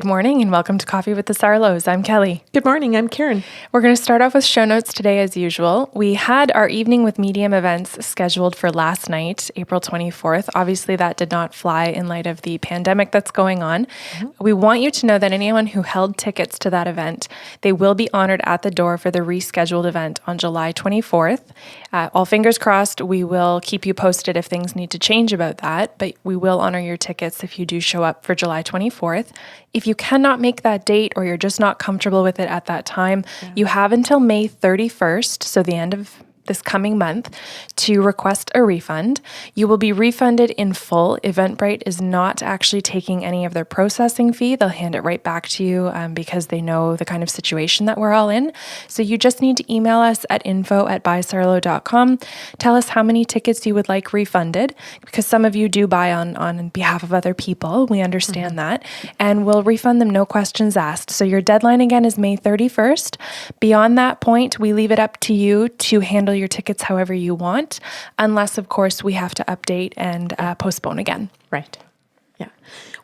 Good morning and welcome to Coffee with the Sarlos. I'm Kelly. Good morning, I'm Karen. We're going to start off with show notes today as usual. We had our Evening with Medium events scheduled for last night, April 24th. Obviously, that did not fly in light of the pandemic that's going on. We want you to know that anyone who held tickets to that event, they will be honored at the door for the rescheduled event on July 24th. All fingers crossed, we will keep you posted if things need to change about that, but we will honor your tickets if you do show up for July 24th. If you cannot make that date or you're just not comfortable with it at that time, you have until May 31st, so the end of this coming month, to request a refund. You will be refunded in full. Eventbrite is not actually taking any of their processing fee. They'll hand it right back to you because they know the kind of situation that we're all in. So you just need to email us at info@buysarlo.com. Tell us how many tickets you would like refunded, because some of you do buy on behalf of other people. We understand that. And we'll refund them, no questions asked. So your deadline again is May 31st. Beyond that point, we leave it up to you to handle your tickets however you want, unless, of course, we have to update and postpone again. Right. Yeah.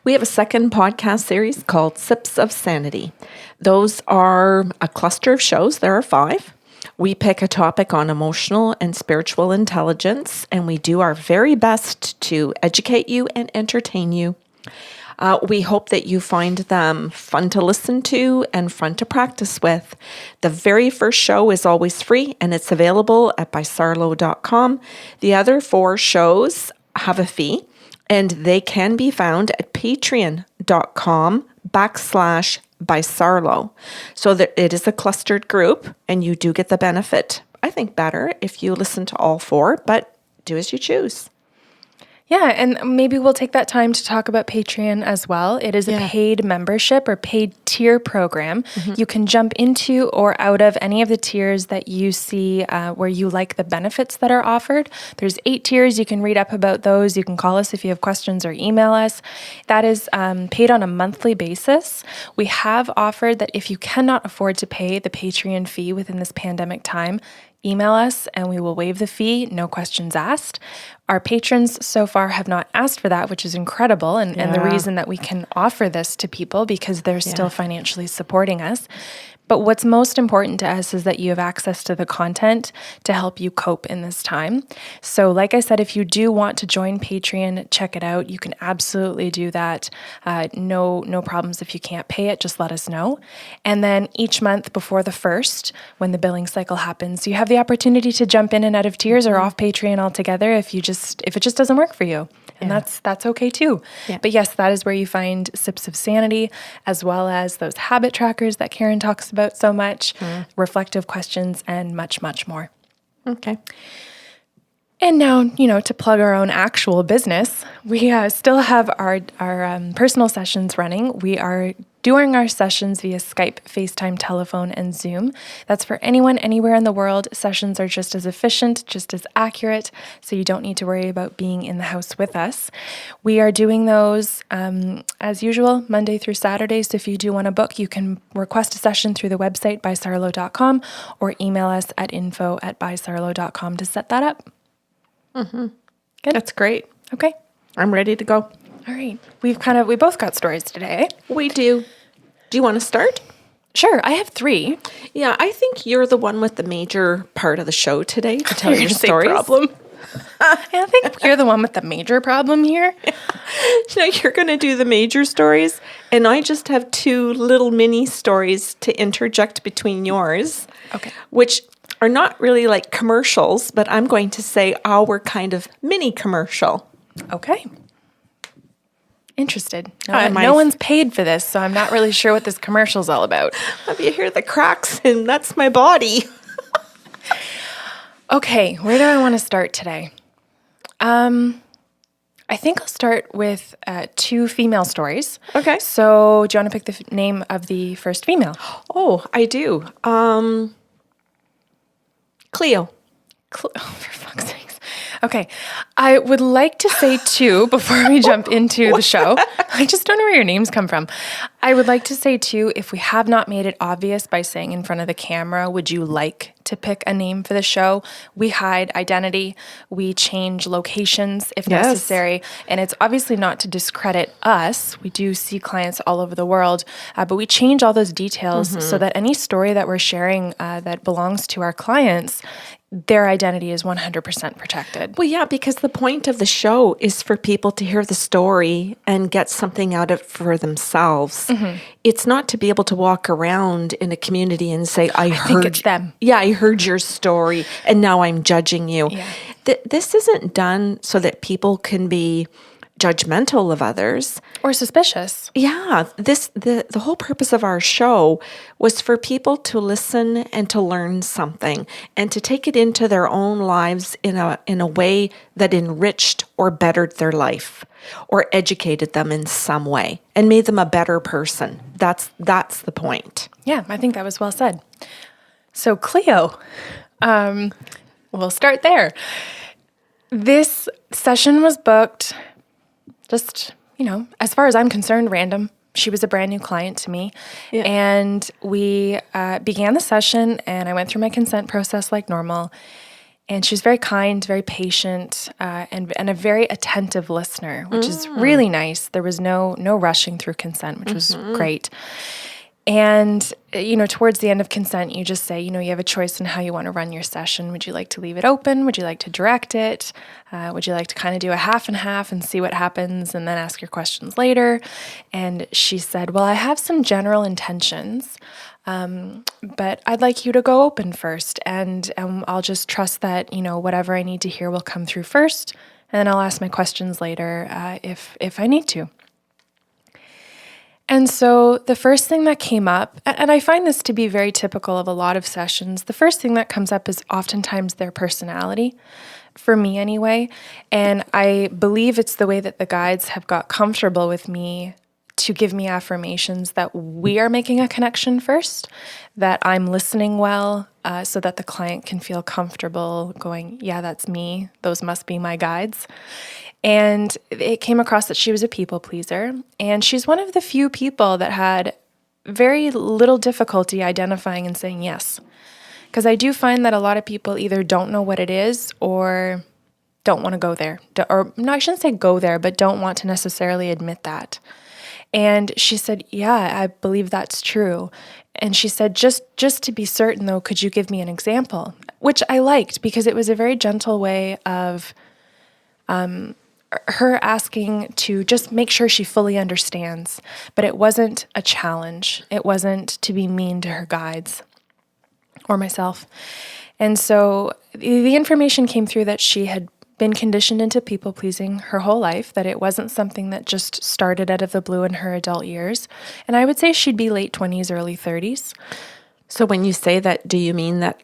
We have a second podcast series called Sips of Sanity. Those are a cluster of shows. There are 5. We pick a topic on emotional and spiritual intelligence, and we do our very best to educate you and entertain you. We hope that you find them fun to listen to and fun to practice with. The very first show is always free and it's available at buysarlo.com. The other 4 shows have a fee and they can be found at patreon.com/buysarlo. So that it is a clustered group and you do get the benefit, I think, better if you listen to all 4, but do as you choose. Yeah, and maybe we'll take that time to talk about Patreon as well. It is a paid membership or paid tier program. You can jump into or out of any of the tiers that you see where you like the benefits that are offered. There's 8 tiers. You can read up about those. You can call us if you have questions or email us. That is paid on a monthly basis. We have offered that if you cannot afford to pay the Patreon fee within this pandemic time, email us and we will waive the fee, no questions asked. Our patrons so far have not asked for that, which is incredible. And the reason that we can offer this to people because they're still financially supporting us. But what's most important to us is that you have access to the content to help you cope in this time. So like I said, if you do want to join Patreon, check it out. You can absolutely do that. No problems if you can't pay it, just let us know. And then each month before the 1st, when the billing cycle happens, you have the opportunity to jump in and out of tiers or off Patreon altogether if it just doesn't work for you. And that's okay too. Yeah. But yes, that is where you find Sips of Sanity, as well as those habit trackers that Karen talks about so much, reflective questions, and much, much more. Okay. And now, to plug our own actual business, we still have our personal sessions running. We are doing our sessions via Skype, FaceTime, telephone, and Zoom. That's for anyone, anywhere in the world. Sessions are just as efficient, just as accurate, so you don't need to worry about being in the house with us. We are doing those, as usual, Monday through Saturday, so if you do want to book, you can request a session through the website, buysarlo.com, or email us at info@buysarlo.com to set that up. Mm-hmm. Good. That's great. Okay. I'm ready to go. All right. We both got stories today. We do. Do you want to start? Sure. I have 3. Yeah, I think you're the one with the major part of the show today to tell your stories. Problem. I think you're the one with the major problem here. You're going to do the major stories, and I just have 2 little mini stories to interject between yours. Okay. Which are not really like commercials, but I'm going to say our kind of mini commercial. Okay. Interested. No one's paid for this, so I'm not really sure what this commercial's all about. You hear the cracks, and that's my body. Okay, where do I want to start today? I think I'll start with 2 female stories. Okay. So do you want to pick the name of the first female? Oh, I do. Cleo. Oh, for fuck's sakes. Okay. I would like to say 2 before we jump into the show. I just don't know where your names come from. I would like to say 2, if we have not made it obvious by saying in front of the camera, would you like to pick a name for the show. We hide identity. We change locations if necessary. And it's obviously not to discredit us. We do see clients all over the world, but we change all those details so that any story that we're sharing that belongs to our clients, their identity is 100% protected. Well, yeah, because the point of the show is for people to hear the story and get something out of it for themselves. It's not to be able to walk around in a community and say, I heard think it's them. Yeah, I heard your story and now I'm judging you. Yeah. This isn't done so that people can be judgmental of others. Or suspicious. Yeah, the whole purpose of our show was for people to listen and to learn something and to take it into their own lives in a way that enriched or bettered their life or educated them in some way and made them a better person. That's the point. Yeah, I think that was well said. So Cleo, we'll start there. This session was booked just, as far as I'm concerned, random. She was a brand new client to me. Yeah. And we began the session, and I went through my consent process like normal. And she was very kind, very patient, and a very attentive listener, which is really nice. There was no rushing through consent, which was great. And, towards the end of consent, you just say, you have a choice in how you want to run your session. Would you like to leave it open? Would you like to direct it? Would you like to kind of do a half and half and see what happens and then ask your questions later? And she said, well, I have some general intentions, but I'd like you to go open first. And I'll just trust that, whatever I need to hear will come through first. And then I'll ask my questions later if I need to. And so the first thing that came up, and I find this to be very typical of a lot of sessions, the first thing that comes up is oftentimes their personality, for me anyway. And I believe it's the way that the guides have got comfortable with me to give me affirmations that we are making a connection first, that I'm listening well, so that the client can feel comfortable going, yeah, that's me. Those must be my guides. And it came across that she was a people pleaser, and she's one of the few people that had very little difficulty identifying and saying yes. Because I do find that a lot of people either don't know what it is or don't want to go there. Or no, I shouldn't say go there, but don't want to necessarily admit that. And she said, yeah, I believe that's true. And she said, just to be certain though, could you give me an example? Which I liked because it was a very gentle way of her asking to just make sure she fully understands, but it wasn't a challenge. It wasn't to be mean to her guides or myself. And so the information came through that she had been conditioned into people-pleasing her whole life, that it wasn't something that just started out of the blue in her adult years. And I would say she'd be late 20s, early 30s. So when you say that, do you mean that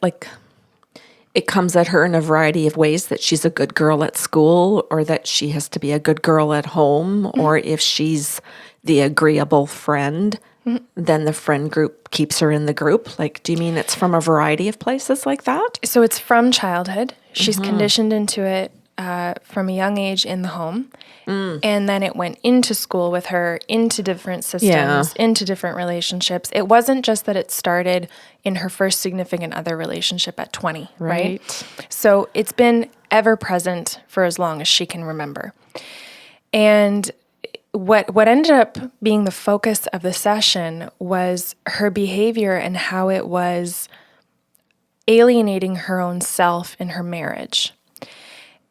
it comes at her in a variety of ways, that she's a good girl at school or that she has to be a good girl at home, or if she's the agreeable friend, then the friend group keeps her in the group? Do you mean it's from a variety of places like that? So it's from childhood. She's conditioned into it from a young age in the home. And then it went into school with her, into different systems, into different relationships. It wasn't just that it started in her first significant other relationship at 20, right? So it's been ever present for as long as she can remember. And what ended up being the focus of the session was her behavior and how it was alienating her own self in her marriage.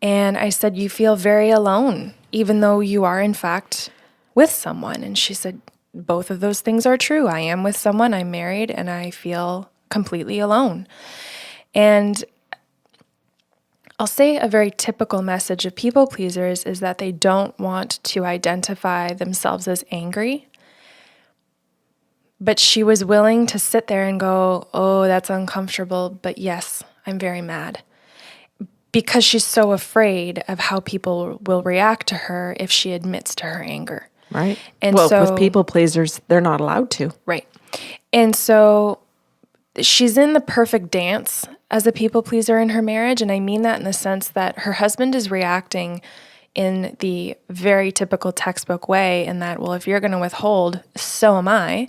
And I said, you feel very alone, even though you are, in fact, with someone. And she said, both of those things are true. I am with someone, I'm married, and I feel completely alone. And I'll say a very typical message of people pleasers is that they don't want to identify themselves as angry. But she was willing to sit there and go, oh, that's uncomfortable, but yes, I'm very mad. Because she's so afraid of how people will react to her if she admits to her anger. Right. And with people pleasers, they're not allowed to. Right. And so she's in the perfect dance as a people pleaser in her marriage. And I mean that in the sense that her husband is reacting in the very typical textbook way in that, well, if you're going to withhold, so am I.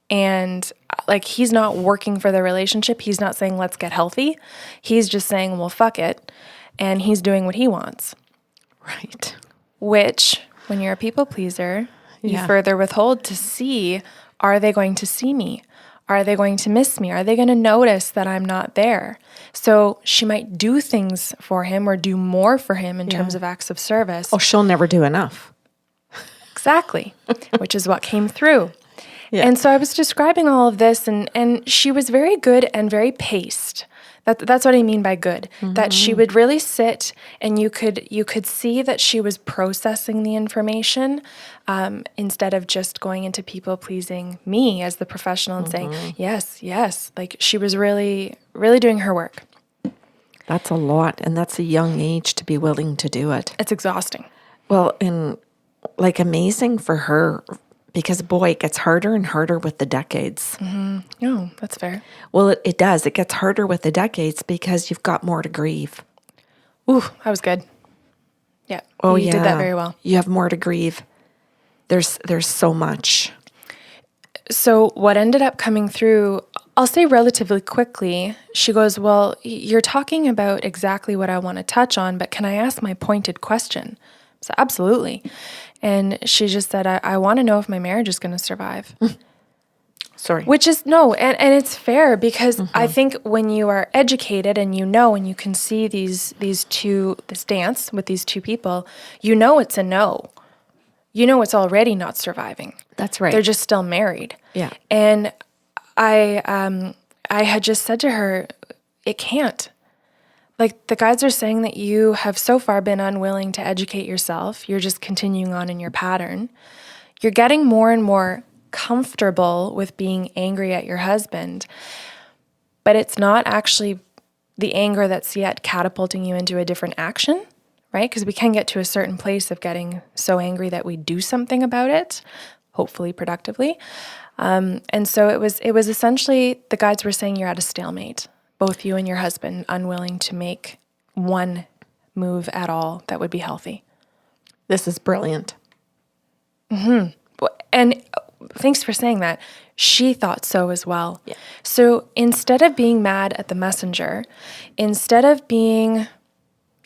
And like, he's not working for the relationship. He's not saying, let's get healthy. He's just saying, well, fuck it. And he's doing what he wants. Right. Which, when you're a people pleaser, you further withhold to see, are they going to see me? Are they going to miss me? Are they going to notice that I'm not there? So she might do things for him or do more for him in terms of acts of service. Oh, she'll never do enough. Exactly, which is what came through. Yeah. And so I was describing all of this, and she was very good and very paced. That's what I mean by good. That she would really sit, and you could see that she was processing the information instead of just going into people pleasing me as the professional and saying yes, yes. Like, she was really, really doing her work. That's a lot, and that's a young age to be willing to do it. It's exhausting. Well, and like amazing for her, because boy, it gets harder and harder with the decades. Oh, that's fair. Well, it does. It gets harder with the decades because you've got more to grieve. Ooh, that was good. Yeah. Oh, you did that very well. You have more to grieve. There's so much. So what ended up coming through, I'll say relatively quickly, she goes, well, you're talking about exactly what I want to touch on, but can I ask my pointed question? So absolutely. And she just said, I want to know if my marriage is going to survive. Sorry. Which is, no, and it's fair, because I think when you are educated and you know, and you can see this dance with these two people, you know it's a no. You know it's already not surviving. That's right. They're just still married. Yeah. And I had just said to her, it can't. Like, the guides are saying that you have so far been unwilling to educate yourself. You're just continuing on in your pattern. You're getting more and more comfortable with being angry at your husband, but it's not actually the anger that's yet catapulting you into a different action, right? Because we can get to a certain place of getting so angry that we do something about it, hopefully productively. And so it was essentially, the guides were saying you're at a stalemate. Both you and your husband unwilling to make one move at all that would be healthy. This is brilliant. And thanks for saying that. She thought so as well. Yeah. So instead of being mad at the messenger, instead of being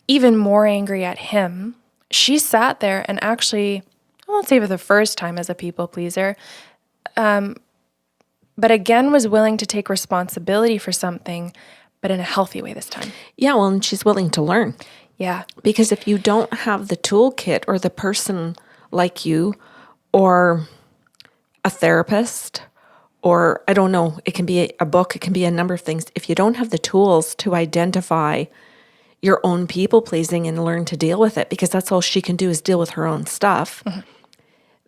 even more angry at him, she sat there and actually, I won't say for the first time as a people pleaser, but again was willing to take responsibility for something, but in a healthy way this time. Yeah, well, and she's willing to learn. Yeah. Because if you don't have the toolkit or the person like you or a therapist or, I don't know, it can be a book, it can be a number of things. If you don't have the tools to identify your own people pleasing and learn to deal with it, because that's all she can do is deal with her own stuff,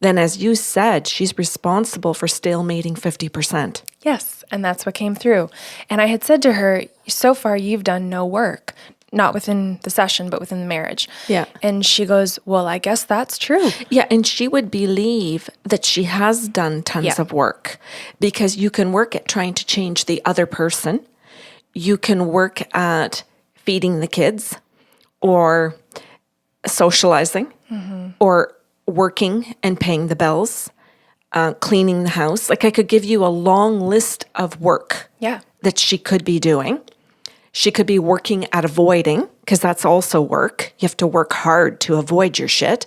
then as you said, she's responsible for stalemating 50%. Yes, and that's what came through. And I had said to her, so far you've done no work, not within the session, but within the marriage. Yeah. And she goes, well, I guess that's true. Yeah, and she would believe that she has done tons of work, because you can work at trying to change the other person. You can work at feeding the kids or socializing or working and paying the bills, cleaning the house. Like, I could give you a long list of work that she could be doing. She could be working at avoiding, because that's also work. You have to work hard to avoid your shit.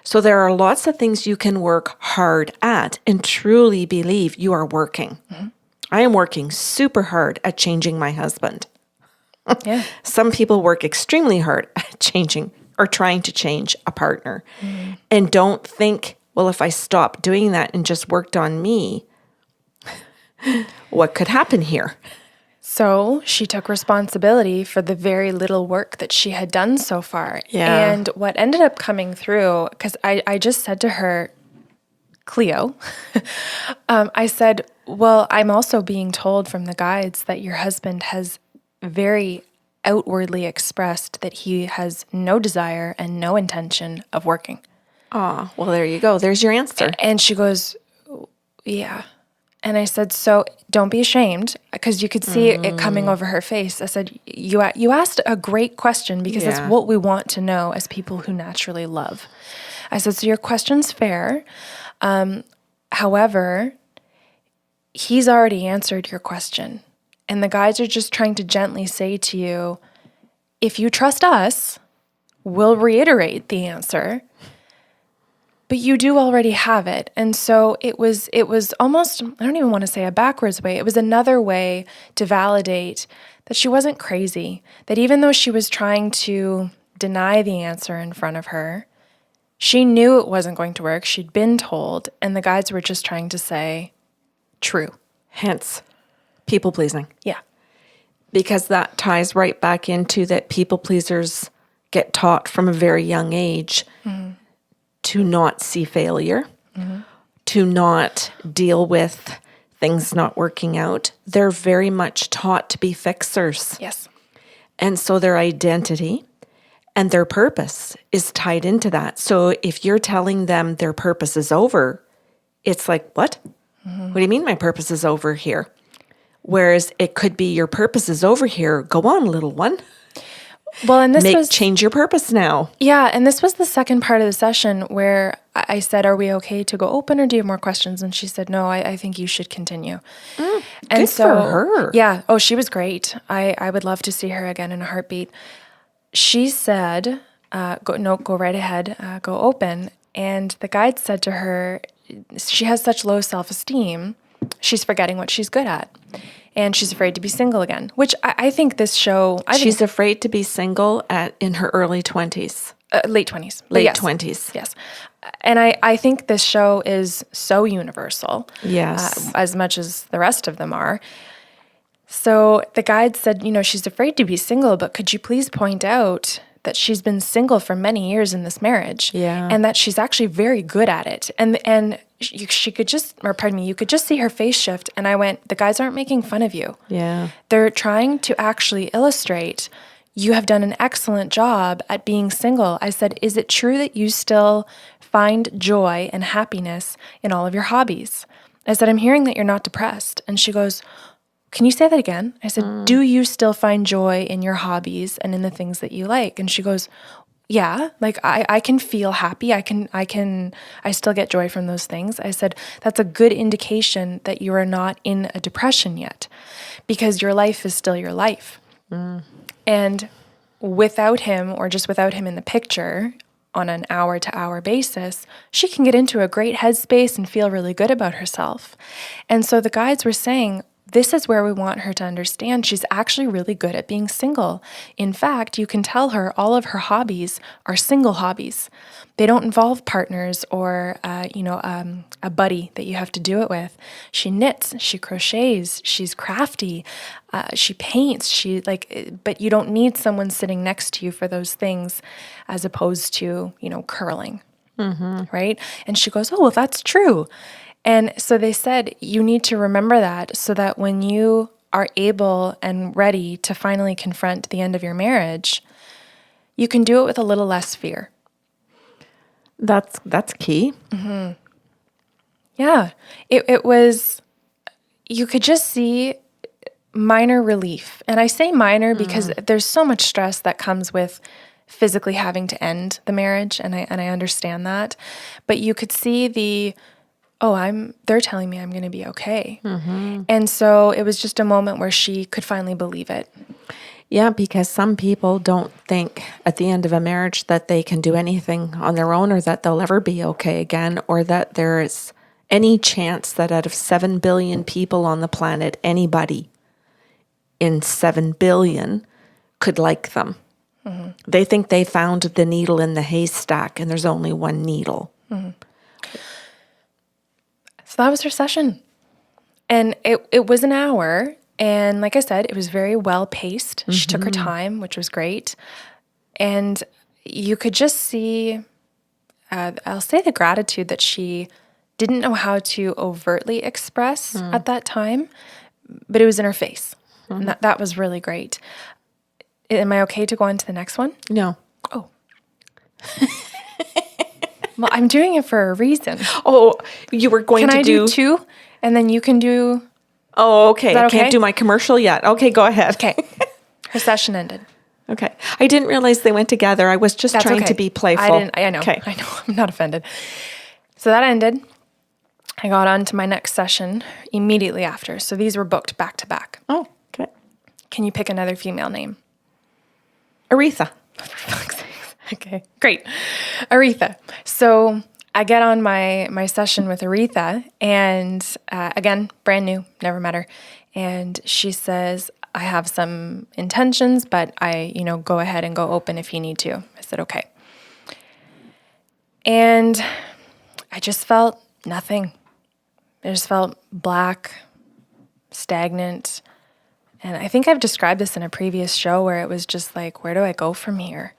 So there are lots of things you can work hard at and truly believe you are working. I am working super hard at changing my husband. Yeah. Some people work extremely hard at changing or trying to change a partner and don't think, well, if I stop doing that and just worked on me, what could happen here? So she took responsibility for the very little work that she had done so far. Yeah. And what ended up coming through, because I just said to her, Cleo, I said, well, I'm also being told from the guides that your husband has very outwardly expressed that he has no desire and no intention of working. Oh, well, there you go. There's your answer. And she goes, yeah. And I said, so don't be ashamed, because you could see it coming over her face. I said, you asked a great question, because that's what we want to know as people who naturally love. I said, so your question's fair. However, he's already answered your question. And the guides are just trying to gently say to you, if you trust us, we'll reiterate the answer. But you do already have it. And so it was almost, I don't even want to say a backwards way. It was another way to validate that she wasn't crazy, that even though she was trying to deny the answer in front of her, she knew it wasn't going to work. She'd been told, and the guides were just trying to say, true. Hence, people pleasing. Yeah. Because that ties right back into that people pleasers get taught from a very young age to not see failure, to not deal with things not working out. They're very much taught to be fixers. Yes. And so their identity and their purpose is tied into that. So if you're telling them their purpose is over, it's like, what? What do you mean my purpose is over here? Whereas it could be your purpose is over here. Go on, little one. Well, and this change your purpose now. Yeah, and this was the second part of the session where I said, are we okay to go open or do you have more questions? And she said, no, I think you should continue. And good for her. Yeah. Oh, she was great. I would love to see her again in a heartbeat. She said, go right ahead, go open. And the guide said to her, she has such low self-esteem, she's forgetting what she's good at. And she's afraid to be single again, which I think this show... She's afraid to be single in her early 20s. Late 20s. Late yes. 20s. Yes. And I think this show is so universal. Yes. As much as the rest of them are. So the guide said, she's afraid to be single, but could you please point out that she's been single for many years in this marriage? Yeah. And that she's actually very good at it. And she could you could just see her face shift. And I went, the guys aren't making fun of you. Yeah. They're trying to actually illustrate you have done an excellent job at being single. I said, is it true that you still find joy and happiness in all of your hobbies? I said, I'm hearing that you're not depressed. And she goes, can you say that again? I said, do you still find joy in your hobbies and in the things that you like? And she goes, yeah, like I can feel happy. I still get joy from those things. I said, that's a good indication that you are not in a depression yet because your life is still your life. And without him or just without him in the picture on an hour-to-hour basis, she can get into a great headspace and feel really good about herself. And so the guides were saying, this is where we want her to understand she's actually really good at being single. In fact, you can tell her all of her hobbies are single hobbies. They don't involve partners or, a buddy that you have to do it with. She knits, she crochets, she's crafty, she paints, but you don't need someone sitting next to you for those things as opposed to, curling, right? And she goes, oh, well, that's true. And so they said, you need to remember that so that when you are able and ready to finally confront the end of your marriage, you can do it with a little less fear. That's key. Mm-hmm. Yeah. It was, you could just see minor relief. And I say minor because there's so much stress that comes with physically having to end the marriage. And I understand that. But you could see they're telling me I'm going to be okay. Mm-hmm. And so it was just a moment where she could finally believe it. Yeah, because some people don't think at the end of a marriage that they can do anything on their own or that they'll ever be okay again or that there is any chance that out of 7 billion people on the planet, anybody in 7 billion could like them. Mm-hmm. They think they found the needle in the haystack and there's only one needle. Mm-hmm. So that was her session. And it was an hour. And like I said, it was very well paced. Mm-hmm. She took her time, which was great. And you could just see, I'll say the gratitude that she didn't know how to overtly express at that time, but it was in her face. Mm-hmm. And that was really great. Am I okay to go on to the next one? No. Oh. Well, I'm doing it for a reason. Oh, you were going to do... Can I do 2? And then you can do... Oh, okay. I okay? can't do my commercial yet. Okay, go ahead. Okay. Her session ended. Okay. I didn't realize they went together. I was just trying to be playful. I know. Okay. I know. I'm not offended. So that ended. I got on to my next session immediately after. So these were booked back to back. Oh, okay. Can you pick another female name? Aretha. For fuck's sake. Okay, great. Aretha. So I get on my session with Aretha, and again, brand new, never met her. And she says, I have some intentions, but go ahead and go open if you need to. I said, okay. And I just felt nothing. I just felt black, stagnant. And I think I've described this in a previous show where it was just like, where do I go from here?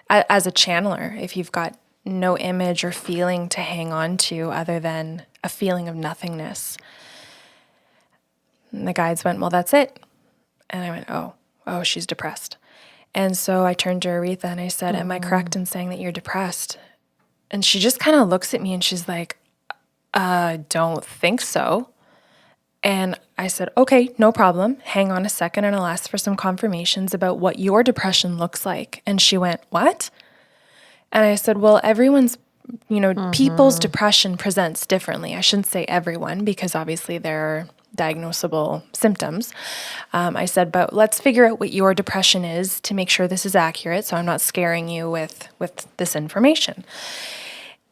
As a channeler, if you've got no image or feeling to hang on to other than a feeling of nothingness. And the guides went, well, that's it. And I went, oh, she's depressed. And so I turned to Aretha and I said, am I correct in saying that you're depressed? And she just kind of looks at me and she's like, don't think so. And I said, okay, no problem. Hang on a second and I'll ask for some confirmations about what your depression looks like. And she went, what? And I said, well, everyone's, people's depression presents differently. I shouldn't say everyone because obviously there are diagnosable symptoms. I said, but let's figure out what your depression is to make sure this is accurate so I'm not scaring you with this information.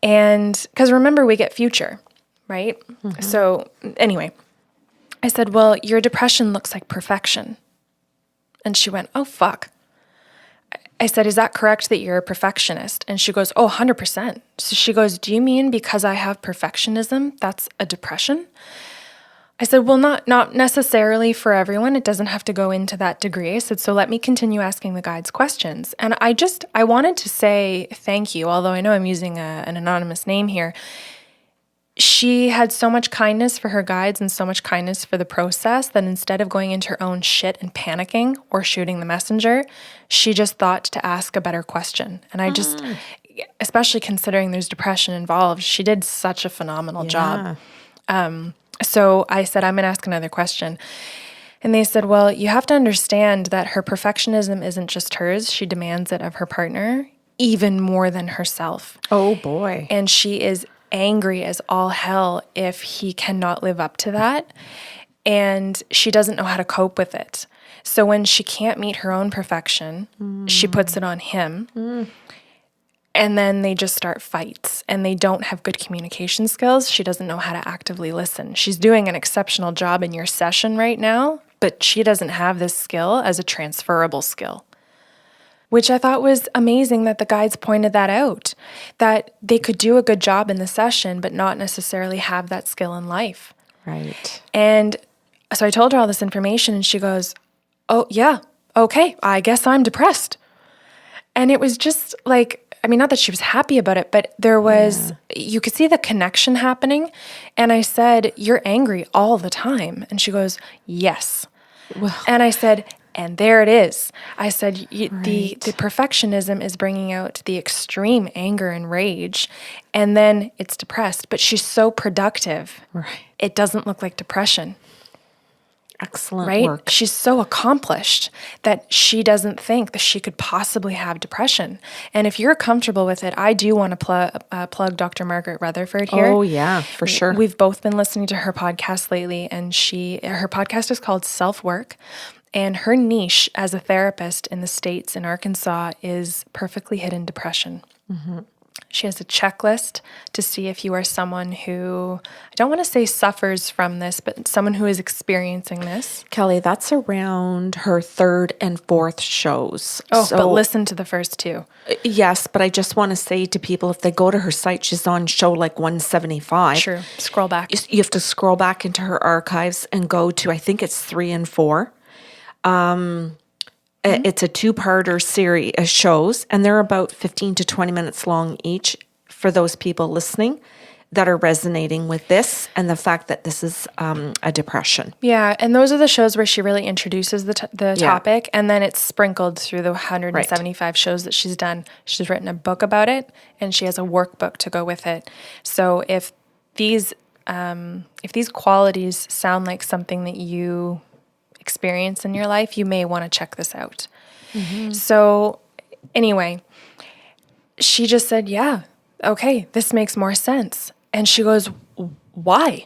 And because remember, we get future, right? Mm-hmm. So anyway, I said, well, your depression looks like perfection. And she went, oh, fuck. I said, is that correct that you're a perfectionist? And she goes, oh, 100%. So she goes, do you mean because I have perfectionism, that's a depression? I said, well, not necessarily for everyone. It doesn't have to go into that degree. I said, so let me continue asking the guides questions. And I wanted to say thank you, although I know I'm using an anonymous name here. She had so much kindness for her guides and so much kindness for the process that instead of going into her own shit and panicking or shooting the messenger, she just thought to ask a better question. And I just, especially considering there's depression involved, she did such a phenomenal job. So I said, I'm going to ask another question. And they said, well, you have to understand that her perfectionism isn't just hers. She demands it of her partner even more than herself. Oh, boy. And she is angry as all hell if he cannot live up to that. And she doesn't know how to cope with it. So when she can't meet her own perfection, she puts it on him. And then they just start fights and they don't have good communication skills. She doesn't know how to actively listen. She's doing an exceptional job in your session right now, but she doesn't have this skill as a transferable skill. Which I thought was amazing that the guides pointed that out, that they could do a good job in the session, but not necessarily have that skill in life. Right. And so I told her all this information and she goes, oh, yeah, okay, I guess I'm depressed. And it was just like, not that she was happy about it, but there was, you could see the connection happening. And I said, you're angry all the time. And she goes, yes. Well. And I said, and there it is. I said, the perfectionism is bringing out the extreme anger and rage, and then it's depressed. But she's so productive. Right. It doesn't look like depression. Excellent work. She's so accomplished that she doesn't think that she could possibly have depression. And if you're comfortable with it, I do want to plug Dr. Margaret Rutherford here. Oh, yeah, for sure. We've both been listening to her podcast lately, and her podcast is called Self-Work. And her niche as a therapist in the States in Arkansas is perfectly hidden depression. Mm-hmm. She has a checklist to see if you are someone who, I don't want to say suffers from this, but someone who is experiencing this. Kelly, that's around her third and fourth shows. Oh, but listen to the first two. Yes, but I just want to say to people, if they go to her site, she's on show like 175. Sure, scroll back. You have to scroll back into her archives and go to, I think it's 3 and 4. It's a 2-parter series of shows, and they're about 15 to 20 minutes long each for those people listening that are resonating with this and the fact that this is a depression. Yeah, and those are the shows where she really introduces the topic, and then it's sprinkled through the 175 shows that she's done. She's written a book about it, and she has a workbook to go with it. So if these qualities sound like something that you experience in your life, you may want to check this out. Mm-hmm. So anyway, she just said, yeah, okay, this makes more sense. And she goes, why?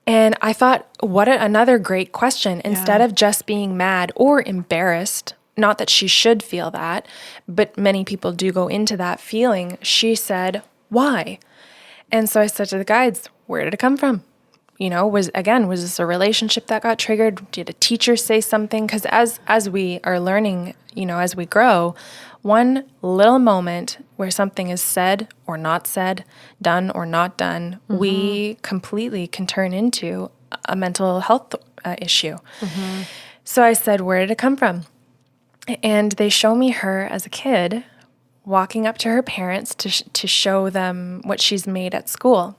And I thought, another great question. Instead of just being mad or embarrassed, not that she should feel that, but many people do go into that feeling, she said, why? And so I said to the guides, where did it come from? Was this a relationship that got triggered? Did a teacher say something? Because as we are learning, as we grow, one little moment where something is said or not said, done or not done, we completely can turn into a mental health issue. So I said, where did it come from? And they show me her as a kid walking up to her parents to show them what she's made at school.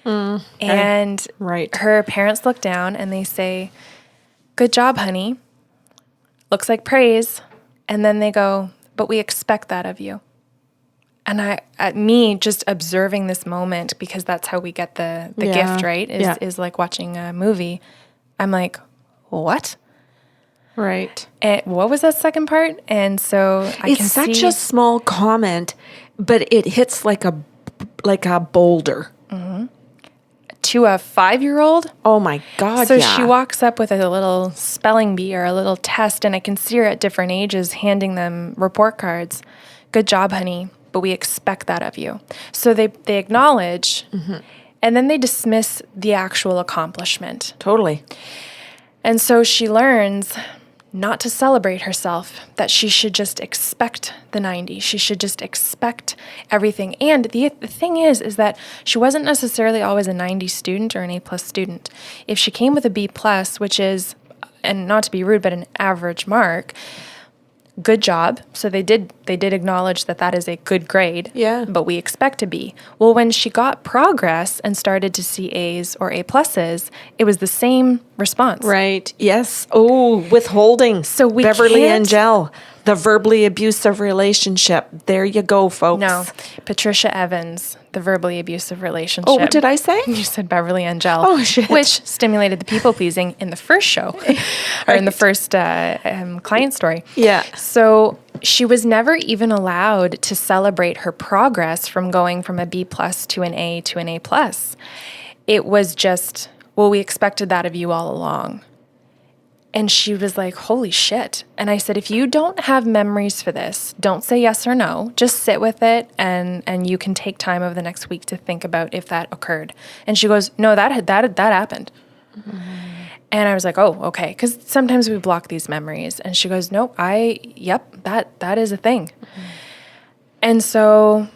And her parents look down and they say, good job, honey. Looks like praise. And then they go, but we expect that of you. And me just observing this moment, because that's how we get the gift, right? Is like watching a movie. I'm like, what? Right. And what was that second part? And so it's such a small comment, but it hits like a boulder. To a 5-year-old. Oh my God. So she walks up with a little spelling bee or a little test, and I can see her at different ages handing them report cards. Good job, honey, but we expect that of you. So they acknowledge, and then they dismiss the actual accomplishment. Totally. And so she learns not to celebrate herself, that she should just expect the 90. She should just expect everything. And the thing is that she wasn't necessarily always a 90 student or an A+ student. If she came with a B+, which is, and not to be rude, but an average mark, good job. So they did acknowledge that is a good grade. Yeah. But we expect a B. Well, when she got progress and started to see A's or A+, it was the same response. Right. Yes. Oh, withholding. So we Beverly can't- Angel, the verbally abusive relationship. There you go, folks. No, Patricia Evans, the verbally abusive relationship. Oh, what did I say? You said Beverly Angel. Oh, shit. Which stimulated the people pleasing in the first show, or in the first client story. Yeah. So she was never even allowed to celebrate her progress from going from a B+ to an A to an A+. It was just, well, we expected that of you all along. And she was like, holy shit. And I said, if you don't have memories for this, don't say yes or no. Just sit with it, and you can take time over the next week to think about if that occurred. And she goes, no, that happened. And I was like, oh, okay. Because sometimes we block these memories. And she goes, no, that is a thing. And so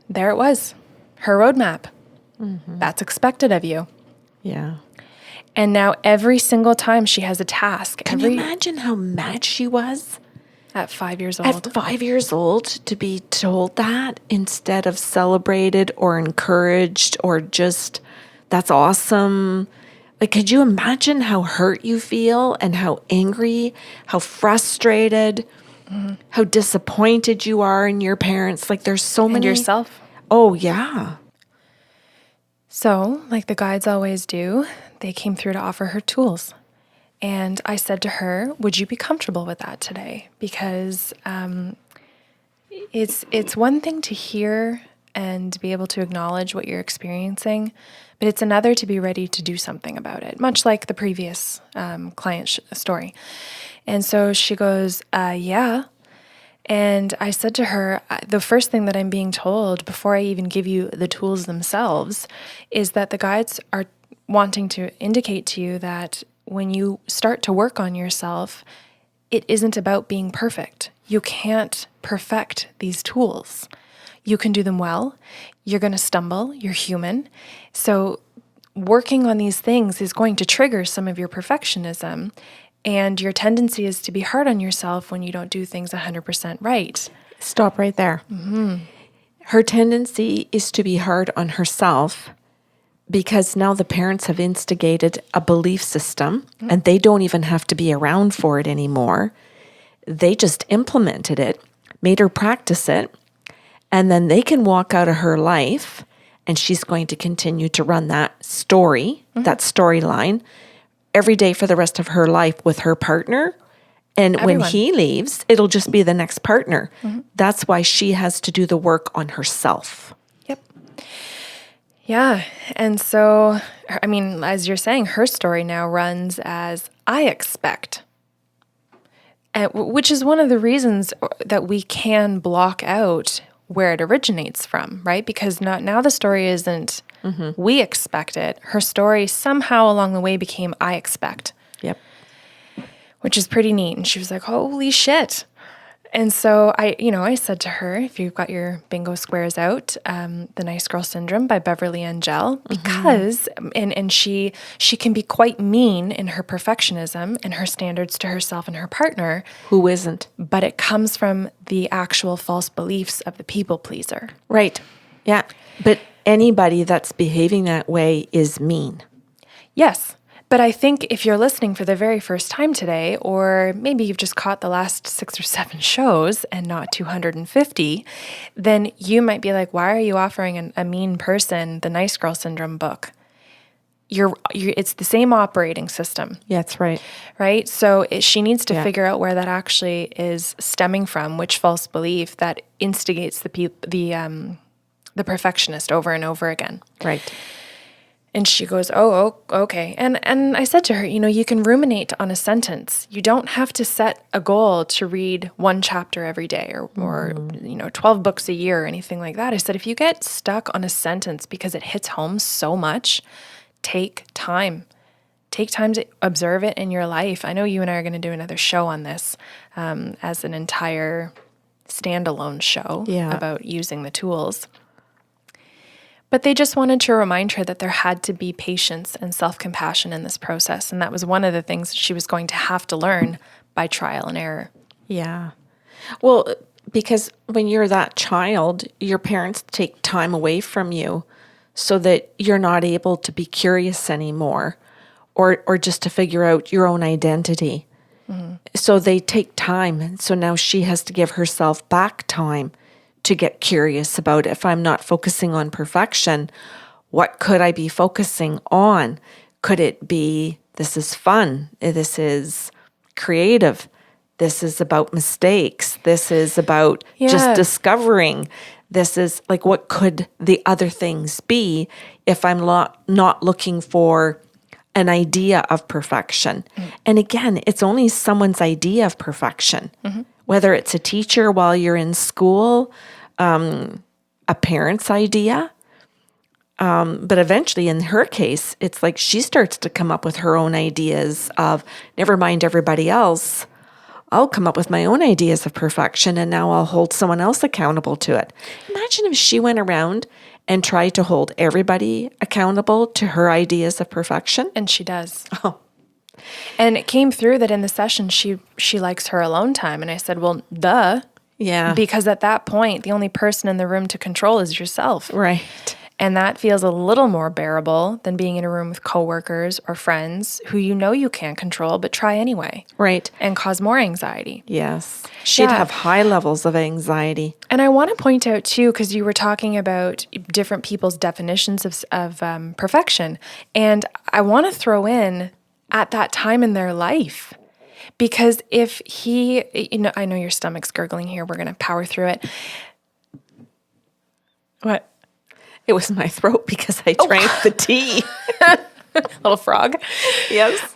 there it was, her roadmap. That's expected of you. Yeah. And now every single time she has a task. Can you imagine how mad she was? At 5 years old. At 5 years old, to be told that instead of celebrated or encouraged or just, that's awesome. Like, could you imagine how hurt you feel and how angry, how frustrated, how disappointed you are in your parents? Like, there's so many. And yourself. Oh, yeah. So, like the guides always do, they came through to offer her tools. And I said to her, would you be comfortable with that today? Because it's one thing to hear and be able to acknowledge what you're experiencing, but it's another to be ready to do something about it, much like the previous client story. And so she goes, yeah. And I said to her, the first thing that I'm being told before I even give you the tools themselves is that the guides are wanting to indicate to you that when you start to work on yourself, it isn't about being perfect. You can't perfect these tools. You can do them well. You're going to stumble. You're human. So working on these things is going to trigger some of your perfectionism. And your tendency is to be hard on yourself when you don't do things 100% right. Stop right there. Her tendency is to be hard on herself because now the parents have instigated a belief system and they don't even have to be around for it anymore. They just implemented it, made her practice it, and then they can walk out of her life and she's going to continue to run that story, that storyline, every day for the rest of her life with her partner. And when he leaves, it'll just be the next partner. That's why she has to do the work on herself. Yep. Yeah. And so, I mean, as you're saying, her story now runs as I expect, which is one of the reasons that we can block out where it originates from, right? Because now the story isn't we expect it. Her story somehow along the way became I expect. Yep. Which is pretty neat. And she was like, holy shit. And so I said to her, if you've got your bingo squares out, The Nice Girl Syndrome by Beverly Angel, because, and she can be quite mean in her perfectionism and her standards to herself and her partner. Who isn't? But it comes from the actual false beliefs of the people pleaser. Right. Yeah. But anybody that's behaving that way is mean. Yes. But I think if you're listening for the very first time today, or maybe you've just caught the last 6 or 7 shows and not 250, then you might be like, why are you offering a mean person the Nice Girl Syndrome book? It's the same operating system. Yeah, that's right. Right? So she needs to figure out where that actually is stemming from, which false belief that instigates the perfectionist over and over again. Right. And she goes, oh, okay. And I said to her, you can ruminate on a sentence. You don't have to set a goal to read 1 chapter every day or 12 books a year or anything like that. I said, if you get stuck on a sentence because it hits home so much, take time. Take time to observe it in your life. I know you and I are going to do another show on this as an entire standalone show about using the tools. But they just wanted to remind her that there had to be patience and self-compassion in this process. And that was one of the things that she was going to have to learn by trial and error. Yeah. Well, because when you're that child, your parents take time away from you so that you're not able to be curious anymore or just to figure out your own identity. Mm-hmm. So they take time. And so now she has to give herself back time to get curious about if I'm not focusing on perfection, what could I be focusing on? Could it be, this is fun, this is creative, this is about mistakes, this is about just discovering, this is like, what could the other things be if I'm not looking for an idea of perfection? Mm-hmm. And again, it's only someone's idea of perfection. Mm-hmm. Whether it's a teacher while you're in school, a parent's idea. But eventually, in her case, it's like she starts to come up with her own ideas of, never mind everybody else, I'll come up with my own ideas of perfection, and now I'll hold someone else accountable to it. Imagine if she went around and tried to hold everybody accountable to her ideas of perfection. And she does. Oh. And it came through that in the session, she likes her alone time. And I said, well, duh. Yeah. Because at that point, the only person in the room to control is yourself. Right. And that feels a little more bearable than being in a room with coworkers or friends who you can't control, but try anyway. Right. And cause more anxiety. Yes. She'd have high levels of anxiety. And I want to point out, too, because you were talking about different people's definitions of perfection. And I want to throw in at that time in their life. Because if he, I know your stomach's gurgling here. We're going to power through it. What? It was my throat because I drank the tea. Little frog. Yes.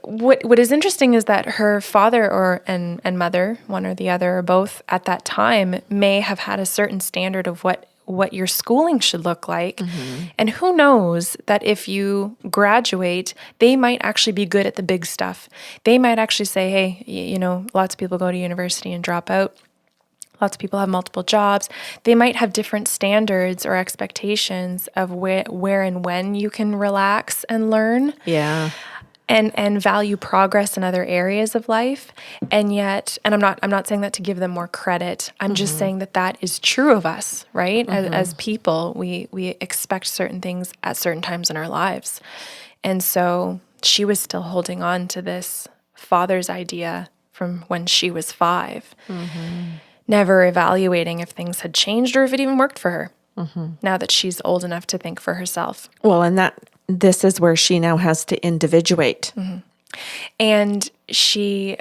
What is interesting is that her father and mother, one or the other or both at that time, may have had a certain standard of what your schooling should look like. Mm-hmm. And who knows that if you graduate, they might actually be good at the big stuff. They might actually say, hey, lots of people go to university and drop out. Lots of people have multiple jobs. They might have different standards or expectations of where and when you can relax and learn. Yeah. And value progress in other areas of life. And yet, and I'm not saying that to give them more credit. I'm just saying that is true of us, right? As people, we expect certain things at certain times in our lives. And so she was still holding on to this father's idea from when she was 5. Mm-hmm. Never evaluating if things had changed or if it even worked for her. Mm-hmm. Now that she's old enough to think for herself. Well, and this is where she now has to individuate. Mm-hmm. And she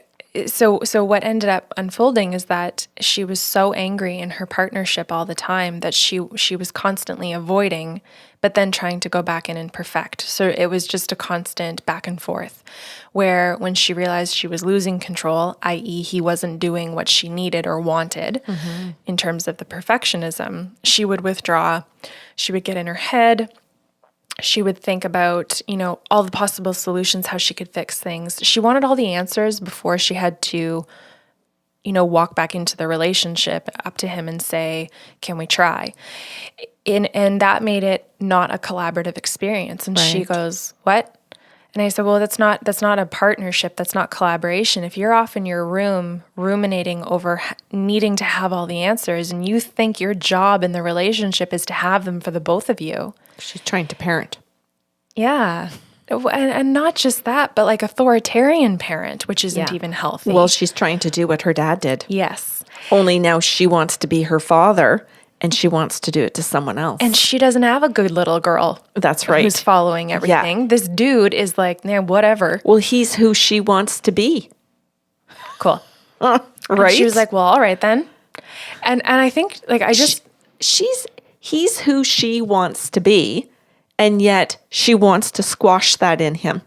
so what ended up unfolding is that she was so angry in her partnership all the time that she was constantly avoiding, but then trying to go back in and perfect. So it was just a constant back and forth, where when she realized she was losing control, i.e. he wasn't doing what she needed or wanted in terms of the perfectionism, she would withdraw. She would get in her head. She would think about, all the possible solutions, how she could fix things. She wanted all the answers before she had to, walk back into the relationship up to him and say, can we try? And that made it not a collaborative experience. And she goes, what? And I said, well, that's not a partnership. That's not collaboration. If you're off in your room ruminating over needing to have all the answers and you think your job in the relationship is to have them for the both of you. She's trying to parent. Yeah. And not just that, but like authoritarian parent, which isn't even healthy. Well, she's trying to do what her dad did. Yes. Only now she wants to be her father and she wants to do it to someone else. And she doesn't have a good little girl. That's right. Who's following everything. Yeah. This dude is like, whatever. Well, he's who she wants to be. Cool. Right? And she was like, well, all right then. And I think he's who she wants to be, and yet she wants to squash that in him.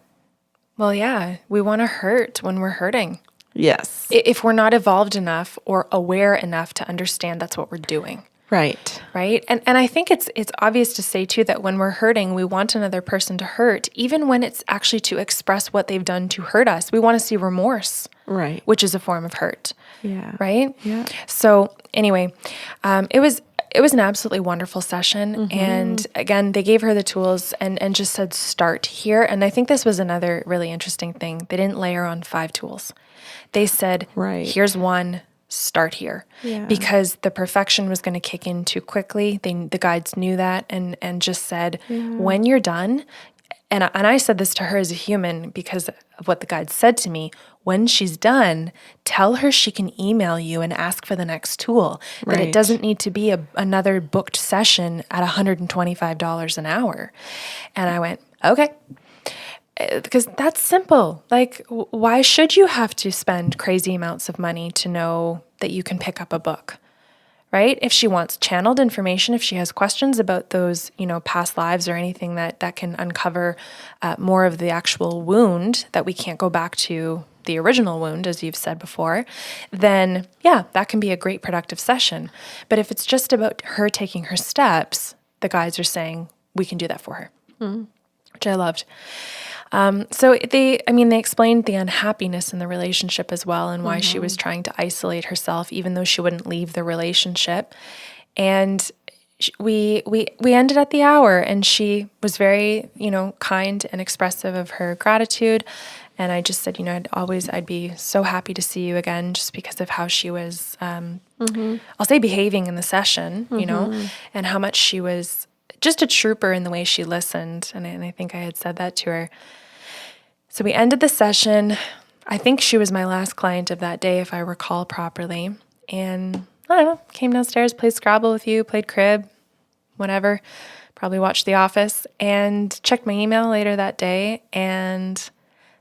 Well, yeah, we want to hurt when we're hurting. Yes. If we're not evolved enough or aware enough to understand that's what we're doing. Right. Right? And I think it's obvious to say too that when we're hurting, we want another person to hurt, even when it's actually to express what they've done to hurt us. We want to see remorse. Right. Which is a form of hurt. Yeah. Right? Yeah. So anyway, it was an absolutely wonderful session. And again, they gave her the tools and just said, start here. And I think this was another really interesting thing. They didn't layer on 5 tools. They said, here's one, start here. Yeah. Because the perfection was going to kick in too quickly. The guides knew that and just said, when you're done, and I said this to her as a human because of what the guide said to me, when she's done, tell her she can email you and ask for the next tool, that it doesn't need to be another booked session at $125 an hour. And I went, okay. Because that's simple. Like, why should you have to spend crazy amounts of money to know that you can pick up a book? Right? If she wants channeled information, if she has questions about those, past lives or anything that can uncover more of the actual wound that we can't go back to the original wound, as you've said before, then that can be a great productive session. But if it's just about her taking her steps, the guides are saying we can do that for her, which I loved. So they explained the unhappiness in the relationship as well and why she was trying to isolate herself, even though she wouldn't leave the relationship. And we ended at the hour, and she was very, kind and expressive of her gratitude. And I just said, I'd be so happy to see you again, just because of how she was, I'll say behaving in the session, and how much she was just a trooper in the way she listened. And I think I had said that to her. So we ended the session. I think she was my last client of that day, if I recall properly. And I don't know, came downstairs, played Scrabble with you, played crib, whatever, probably watched The Office, and checked my email later that day. And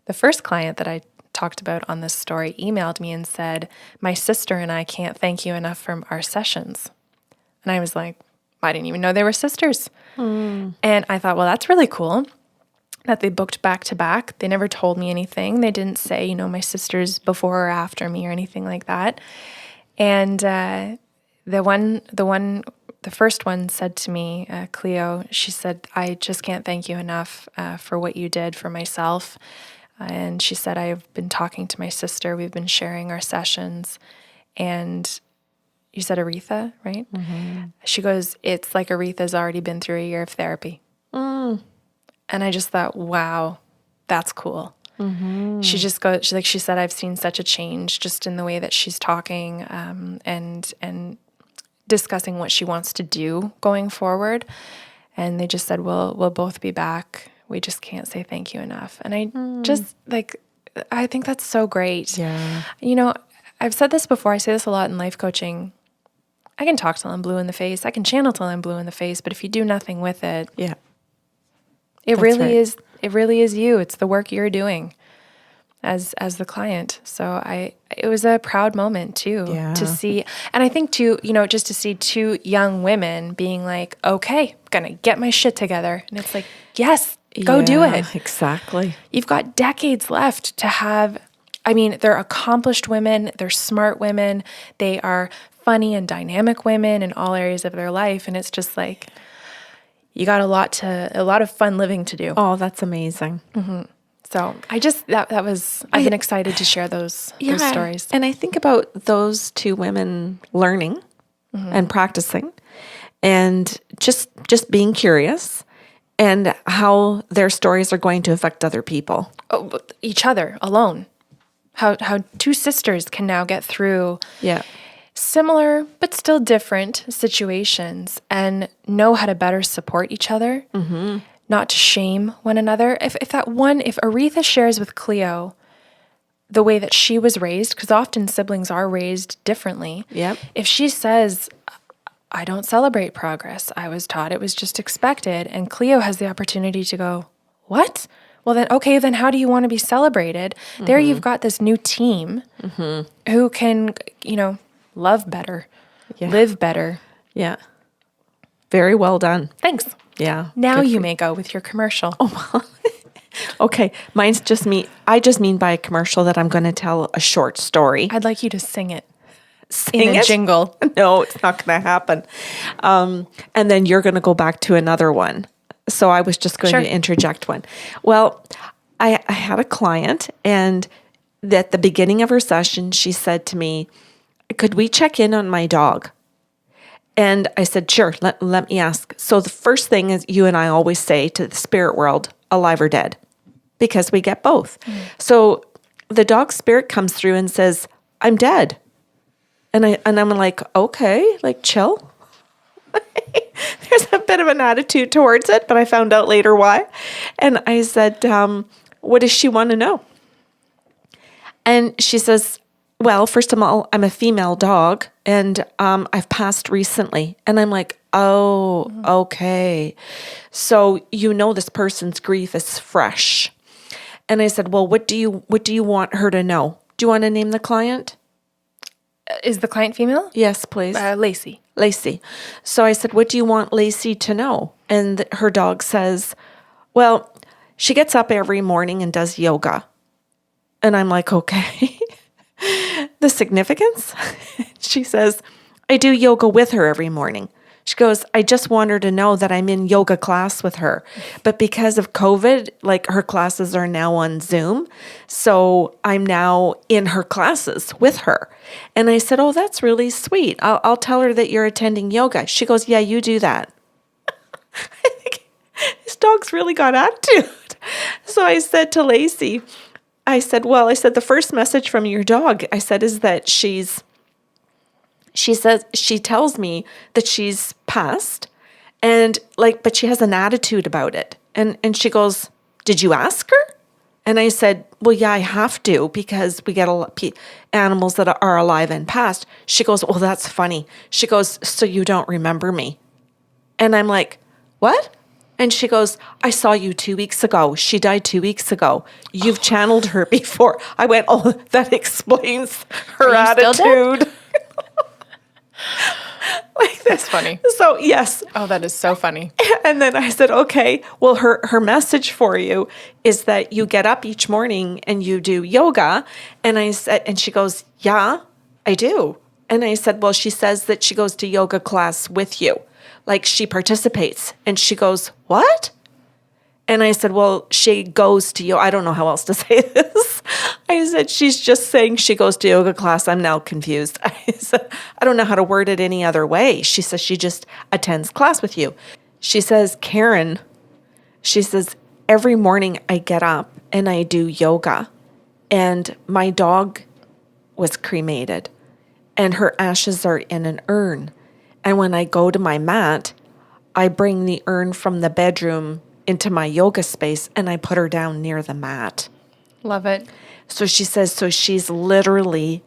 the first client that I talked about on this story emailed me and said, my sister and I can't thank you enough for our sessions. And I was like, I didn't even know they were sisters. And I thought, well, that's really cool that they booked back to back. They never told me anything. They didn't say, my sister's before or after me or anything like that. And the first one said to me, Cleo, she said, I just can't thank you enough for what you did for myself. And she said, I've been talking to my sister. We've been sharing our sessions. And you said Aretha, right? She goes, it's like Aretha's already been through a year of therapy. And I just thought, wow, that's cool. She just goes, she said, I've seen such a change just in the way that she's talking and discussing what she wants to do going forward. And they just said, we'll both be back. We just can't say thank you enough. And I just I think that's so great. Yeah. I've said this before. I say this a lot in life coaching. I can talk till I'm blue in the face. I can channel till I'm blue in the face. But if you do nothing with it, it really is you. It's the work you're doing. as the client. So it was a proud moment too Yeah. to see. And I think too, just to see two young women being like, okay, gonna get my shit together. And it's like, yes, go do it. Exactly. You've got decades left to have. I mean, they're accomplished women, they're smart women, they are funny and dynamic women in all areas of their life. And it's just like, you got a lot of fun living to do. Oh, that's amazing. So I just, I've been excited to share those stories. And I think about those two women learning and practicing and just being curious and how their stories are going to affect other people. Oh, each other alone. How two sisters can now get through similar but still different situations and know how to better support each other. Not to shame one another. If Aretha shares with Cleo the way that she was raised, because often siblings are raised differently. Yep. If she says, I don't celebrate progress, I was taught it was just expected, and Cleo has the opportunity to go, what? Well then how do you want to be celebrated? There you've got this new team who can, love better, live better. Yeah. Very well done. Thanks. Yeah. Now you may go with your commercial. Okay. Mine's just me. I just mean by a commercial that I'm going to tell a short story. I'd like you to sing it Sing in a it? jingle. No, it's not going to happen. And then you're going to go back to another one. So I was just going to interject one. Well, I had a client, and at the beginning of her session, she said to me, could we check in on my dog? And I said, sure, let me ask. So the first thing is you and I always say to the spirit world, alive or dead, because we get both. So the dog spirit comes through and says, I'm dead. And I'm like, okay, like chill. There's a bit of an attitude towards it, but I found out later why. And I said, what does she want to know? And she says, well, first of all, I'm a female dog and I've passed recently. And I'm like, oh, okay. So this person's grief is fresh. And I said, well, what do you want her to know? Do you want to name the client? Is the client female? Yes, please. Lacey. Lacey. So I said, what do you want Lacey to know? And her dog says, well, she gets up every morning and does yoga. And I'm like, okay. The significance? She says, I do yoga with her every morning. She goes, I just want her to know that I'm in yoga class with her. But because of COVID, like her classes are now on Zoom. So I'm now in her classes with her. And I said, oh, that's really sweet. I'll tell her that you're attending yoga. She goes, yeah, you do that. I think this dog's really got attitude. So I said to Lacey, I said, the first message from your dog, I said, is that she tells me that she's passed and but she has an attitude about it. And she goes, did you ask her? And I said, well, yeah, I have to because we get a lot animals that are alive and passed. She goes, well, that's funny. She goes, so you don't remember me? And I'm like, what? And she goes, I saw you 2 weeks ago. She died 2 weeks ago. You've channeled her before. I went, oh, that explains her attitude. Like That's funny. So, yes. Oh, that is so funny. And then I said, okay, well, her message for you is that you get up each morning and you do yoga. And I said, and she goes, yeah, I do. And I said, well, she says that she goes to yoga class with you. Like she participates. And she goes, what? And I said, well, she goes to yoga. I don't know how else to say this. I said, she's just saying she goes to yoga class. I'm now confused. I said, I don't know how to word it any other way. She says she just attends class with you. She says, Karen, she says, every morning I get up and I do yoga. And my dog was cremated. And her ashes are in an urn. And when I go to my mat, I bring the urn from the bedroom into my yoga space and I put her down near the mat. Love it. So she says, so she's literally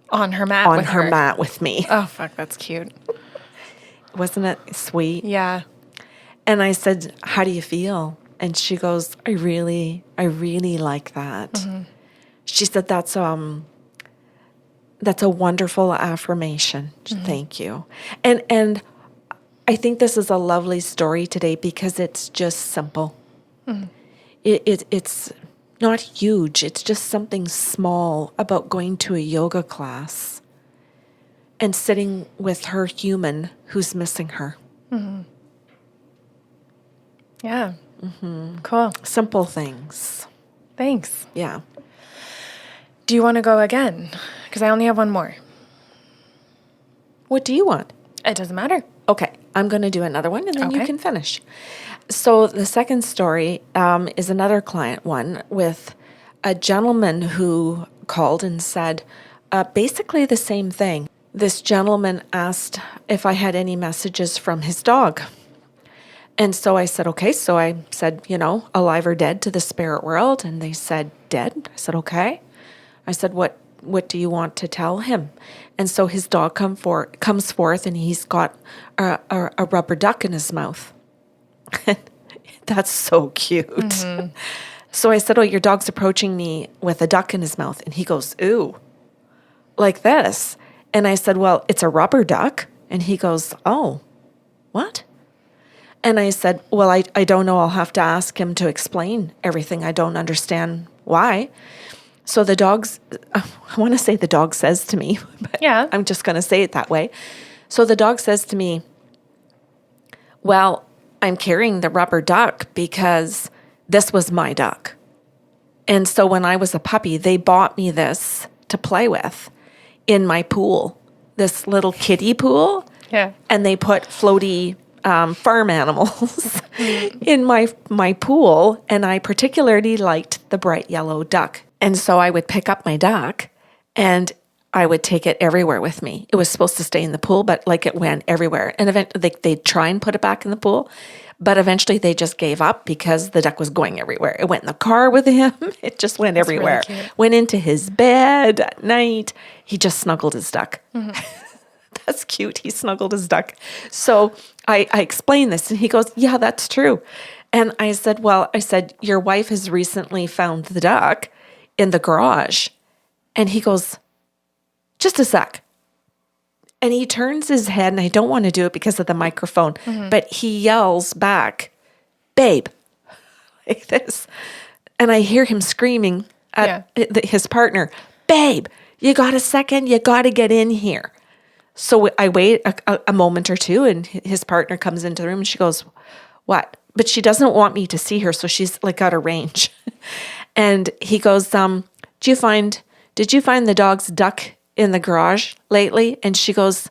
on her mat mat with me. Oh, fuck, that's cute. Wasn't it sweet? Yeah. And I said, how do you feel? And she goes, I really like that. Mm-hmm. She said, that's a wonderful affirmation. Thank you. And I think this is a lovely story today because it's just simple. It's not huge. It's just something small about going to a yoga class and sitting with her human who's missing her. Yeah. Cool. Simple things. Thanks. Yeah. Do you want to go again? Because I only have one more. What do you want? It doesn't matter. Okay, I'm going to do another one and then you Okay. can finish. So the second story is another client one with a gentleman who called and said basically the same thing. This gentleman asked if I had any messages from his dog. And so I said, okay. So I said, alive or dead to the spirit world. And they said, dead. I said, okay. I said, what do you want to tell him? And so his dog comes forth and he's got a rubber duck in his mouth. That's so cute. So I said, oh, your dog's approaching me with a duck in his mouth. And he goes, ooh, like this. And I said, well, it's a rubber duck. And he goes, oh, what? And I said, well, I don't know. I'll have to ask him to explain everything. I don't understand why. So I want to say the dog says to me, but Yeah. I'm just going to say it that way. So the dog says to me, well, I'm carrying the rubber duck because this was my duck. And so when I was a puppy, they bought me this to play with in my pool, this little kiddie pool. Yeah. And they put floaty farm animals in my pool. And I particularly liked the bright yellow duck. And so I would pick up my duck and I would take it everywhere with me. It was supposed to stay in the pool, but it went everywhere. And eventually they'd try and put it back in the pool, but eventually they just gave up because the duck was going everywhere. It went in the car with him. It just went everywhere. Really cute. Went into his bed at night. He just snuggled his duck. That's cute. He snuggled his duck. So I explained this and he goes, yeah, that's true. And I said, your wife has recently found the duck in the garage. And he goes, just a sec. And he turns his head, and I don't want to do it because of the microphone, but he yells back, babe, like this. And I hear him screaming at his partner, babe, you got a second? You got to get in here. So I wait a moment or two, and his partner comes into the room, and she goes, what? But she doesn't want me to see her, so she's out of range. And he goes, did you find the dog's duck in the garage lately? And she goes,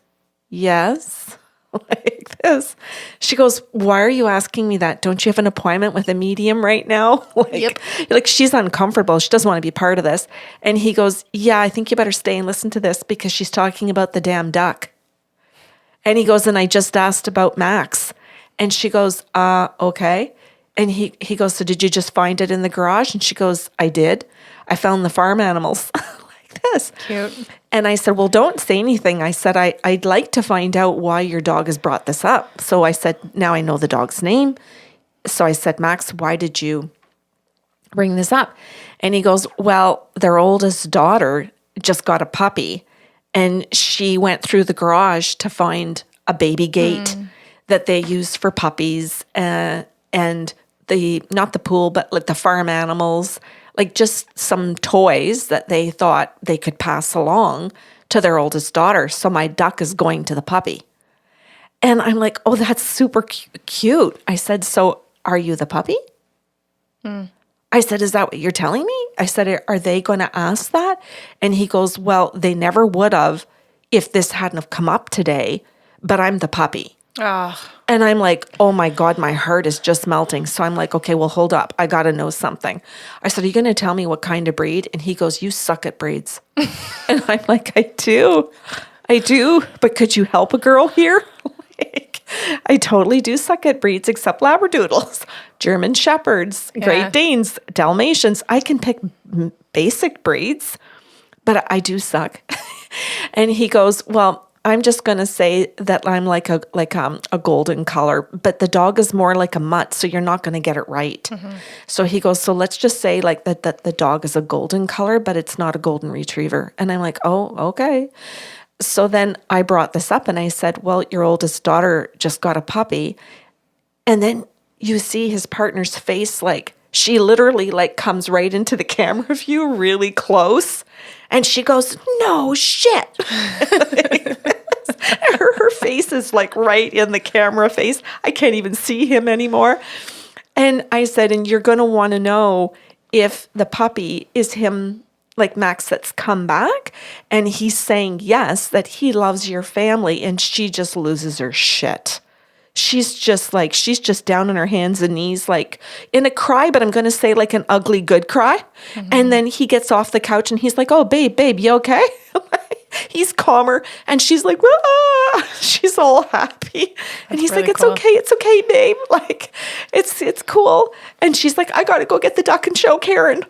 yes, like this. She goes, why are you asking me that? Don't you have an appointment with a medium right now? Like she's uncomfortable. She doesn't want to be part of this. And he goes, yeah, I think you better stay and listen to this because she's talking about the damn duck. And he goes, and I just asked about Max. And she goes, okay. And he goes, so did you just find it in the garage? And she goes, I did. I found the farm animals. Like this. Cute. And I said, well, don't say anything. I said, I'd like to find out why your dog has brought this up. So I said, now I know the dog's name. So I said, Max, why did you bring this up? And he goes, well, their oldest daughter just got a puppy. And she went through the garage to find a baby gate that they use for puppies and not the pool, but the farm animals, just some toys that they thought they could pass along to their oldest daughter. So my duck is going to the puppy. And I'm like, oh, that's super cute. I said, so are you the puppy? I said, is that what you're telling me? I said, are they going to ask that? And he goes, well, they never would have if this hadn't have come up today, but I'm the puppy. And I'm like, oh my God, my heart is just melting. So I'm like, okay, well, hold up. I got to know something. I said, are you going to tell me what kind of breed? And he goes, you suck at breeds. And I'm like, I do. But could you help a girl here? I totally do suck at breeds except Labradoodles, German Shepherds, Great Danes, Dalmatians. I can pick basic breeds, but I do suck. And he goes, well, I'm just going to say that I'm like a golden color, but the dog is more like a mutt, so you're not going to get it right. So he goes, so let's just say like that the dog is a golden color, but it's not a golden retriever. And I'm like, oh, okay. So then I brought this up and I said, well, your oldest daughter just got a puppy. And then you see his partner's face, like she literally like comes right into the camera view really close. And she goes, no shit. her face is like right in the camera face. I can't even see him anymore. And I said, and you're going to want to know if the puppy is him, like Max, that's come back. And he's saying yes, that he loves your family. And she just loses her shit. She's just down on her hands and knees, like in a cry, but I'm going to say like an ugly good cry. And then he gets off the couch and he's like, oh, babe, you okay? He's calmer. And she's like, ah! She's all happy. And he's really like, cool. it's okay, babe. Like, it's cool. And she's like, I got to go get the duck and show Karen.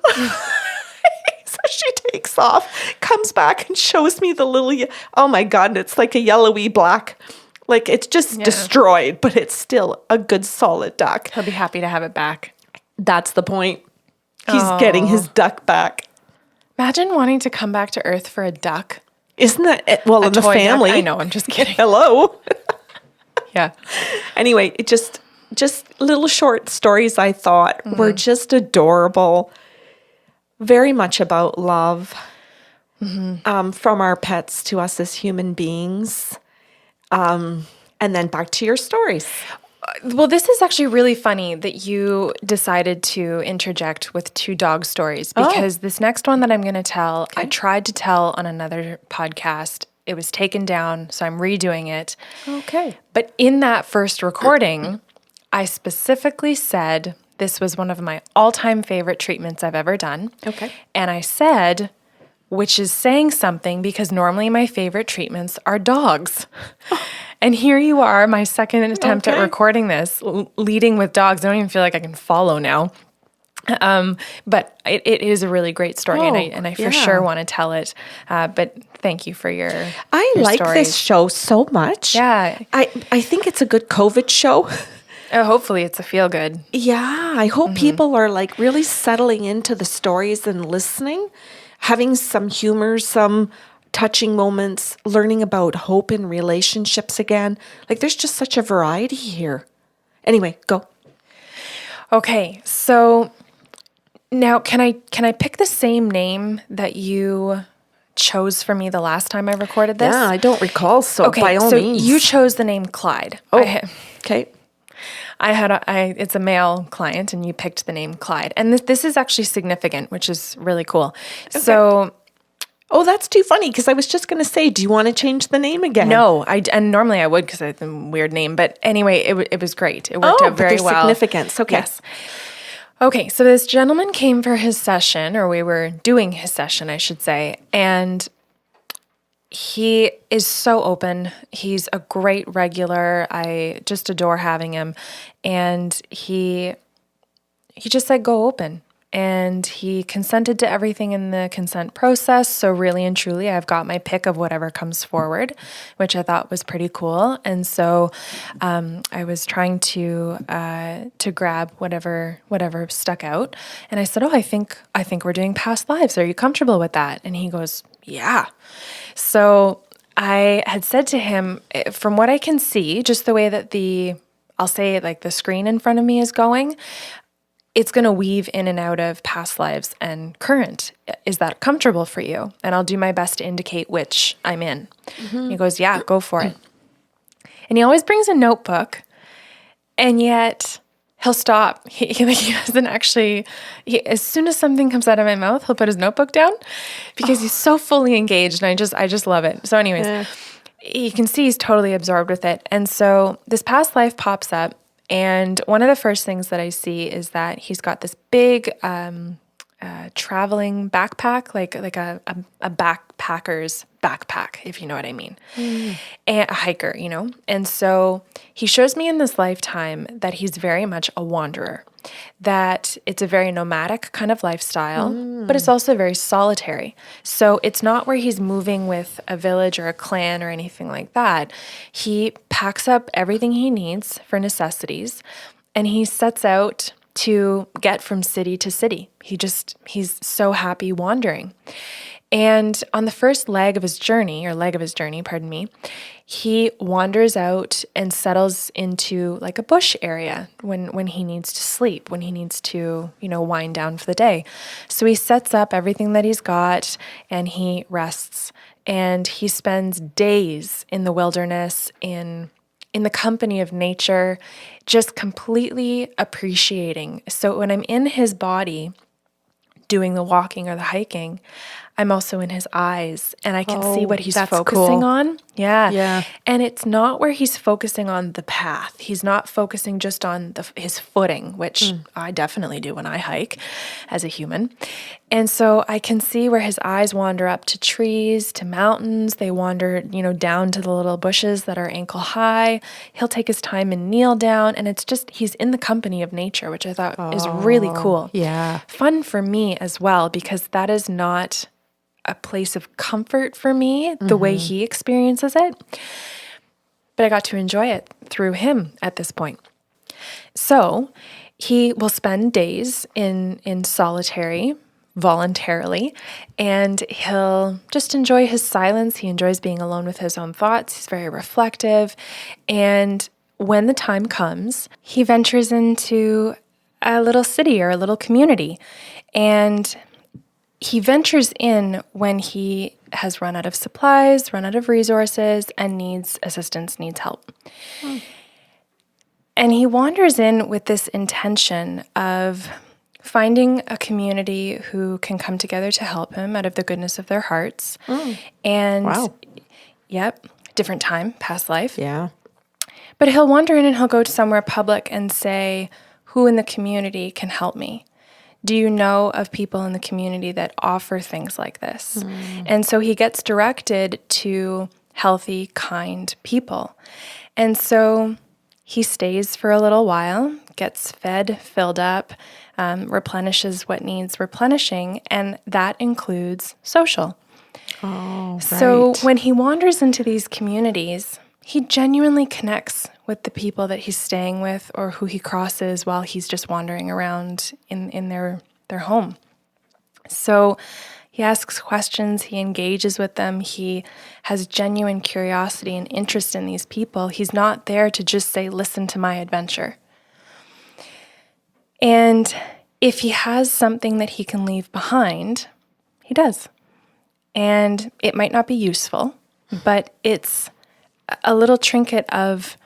So she takes off, comes back and shows me the little, oh my God, it's like a yellowy black. Like it's just destroyed, but it's still a good solid duck. He'll be happy to have it back. That's the point. He's getting his duck back. Imagine wanting to come back to Earth for a duck. Isn't that, well, in the Toy duck. family. I know, I'm just kidding. Hello. Yeah. Anyway, it just little short stories I thought were just adorable. Very much about love from our pets to us as human beings. And then back to your stories. Well, this is actually really funny that you decided to interject with 2 dog stories because this next one that I'm going to tell, I tried to tell on another podcast. It was taken down, so I'm redoing it. Okay. But in that first recording, I specifically said this was one of my all-time favorite treatments I've ever done. Okay. And I said, which is saying something because normally my favorite treatments are dogs. And here you are, my second attempt at recording this, leading with dogs. I don't even feel like I can follow now. But it is a really great story, and I for sure want to tell it. But thank you for your I like stories. this show so much. Yeah. I think it's a good COVID show. Hopefully it's a feel-good. Yeah, I hope people are like really settling into the stories and listening, having some humor, some touching moments, learning about hope in relationships again. Like there's just such a variety here. Anyway, go. Okay, so now can I pick the same name that you chose for me the last time I recorded this? Yeah, I don't recall, so by all means. You chose the name Clyde. Oh, okay. It's a male client, and you picked the name Clyde. And this is actually significant, which is really cool. Okay. So... Oh, that's too funny, because I was just going to say, do you want to change the name again? No, and normally I would because it's a weird name. But anyway, it was great. It worked out very well. Significance. Okay. Yes. Okay, so this gentleman came for his session, or we were doing his session, I should say, and he is so open. He's a great regular. I just adore having him. And he just said, go open. And he consented to everything in the consent process. So really and truly, I've got my pick of whatever comes forward, which I thought was pretty cool. And so I was trying to grab whatever stuck out. And I said, I think we're doing past lives. Are you comfortable with that? And he goes, yeah. So I had said to him, from what I can see, just the way that I'll say like the screen in front of me is going, it's going to weave in and out of past lives and current. Is that comfortable for you? And I'll do my best to indicate which I'm in. Mm-hmm. He goes, yeah, go for it. And he always brings a notebook, and yet he'll stop. He doesn't actually, as soon as something comes out of my mouth, he'll put his notebook down because he's so fully engaged, and I just love it. So anyways, you can see he's totally absorbed with it. And so this past life pops up. And one of the first things that I see is that he's got this big traveling backpack, like a backpacker's backpack, if you know what I mean, and a hiker, And so he shows me in this lifetime that he's very much a wanderer, that it's a very nomadic kind of lifestyle, but it's also very solitary. So it's not where he's moving with a village or a clan or anything like that. He packs up everything he needs for necessities, and he sets out to get from city to city. He's so happy wandering. And on the first leg of his journey, pardon me, he wanders out and settles into like a bush area when he needs to sleep, when he needs to, wind down for the day. So he sets up everything that he's got and he rests. And he spends days in the wilderness, in the company of nature, just completely appreciating. So when I'm in his body doing the walking or the hiking, I'm also in his eyes and I can see what he's focusing on. Yeah. And it's not where he's focusing on the path. He's not focusing just on his footing, which I definitely do when I hike as a human. And so I can see where his eyes wander up to trees, to mountains. They wander, down to the little bushes that are ankle high. He'll take his time and kneel down. And it's just, he's in the company of nature, which I thought is really cool. Yeah. Fun for me as well, because that is not a place of comfort for me, the way he experiences it. But I got to enjoy it through him at this point. So he will spend days in solitary, voluntarily, and he'll just enjoy his silence. He enjoys being alone with his own thoughts. He's very reflective. And when the time comes, he ventures into a little city or a little community. And he ventures in when he has run out of supplies, run out of resources, and needs assistance, needs help. And he wanders in with this intention of finding a community who can come together to help him out of the goodness of their hearts. And, different time, past life. Yeah. But he'll wander in and he'll go to somewhere public and say, who in the community can help me? Do you know of people in the community that offer things like this? And so he gets directed to healthy, kind people. And so he stays for a little while, gets fed, filled up, replenishes what needs replenishing, and that includes social. Oh, right. So when he wanders into these communities, he genuinely connects with the people that he's staying with or who he crosses while he's just wandering around in their home. So he asks questions, he engages with them, he has genuine curiosity and interest in these people. He's not there to just say, listen to my adventure. And if he has something that he can leave behind, he does. And it might not be useful, but it's a little trinket of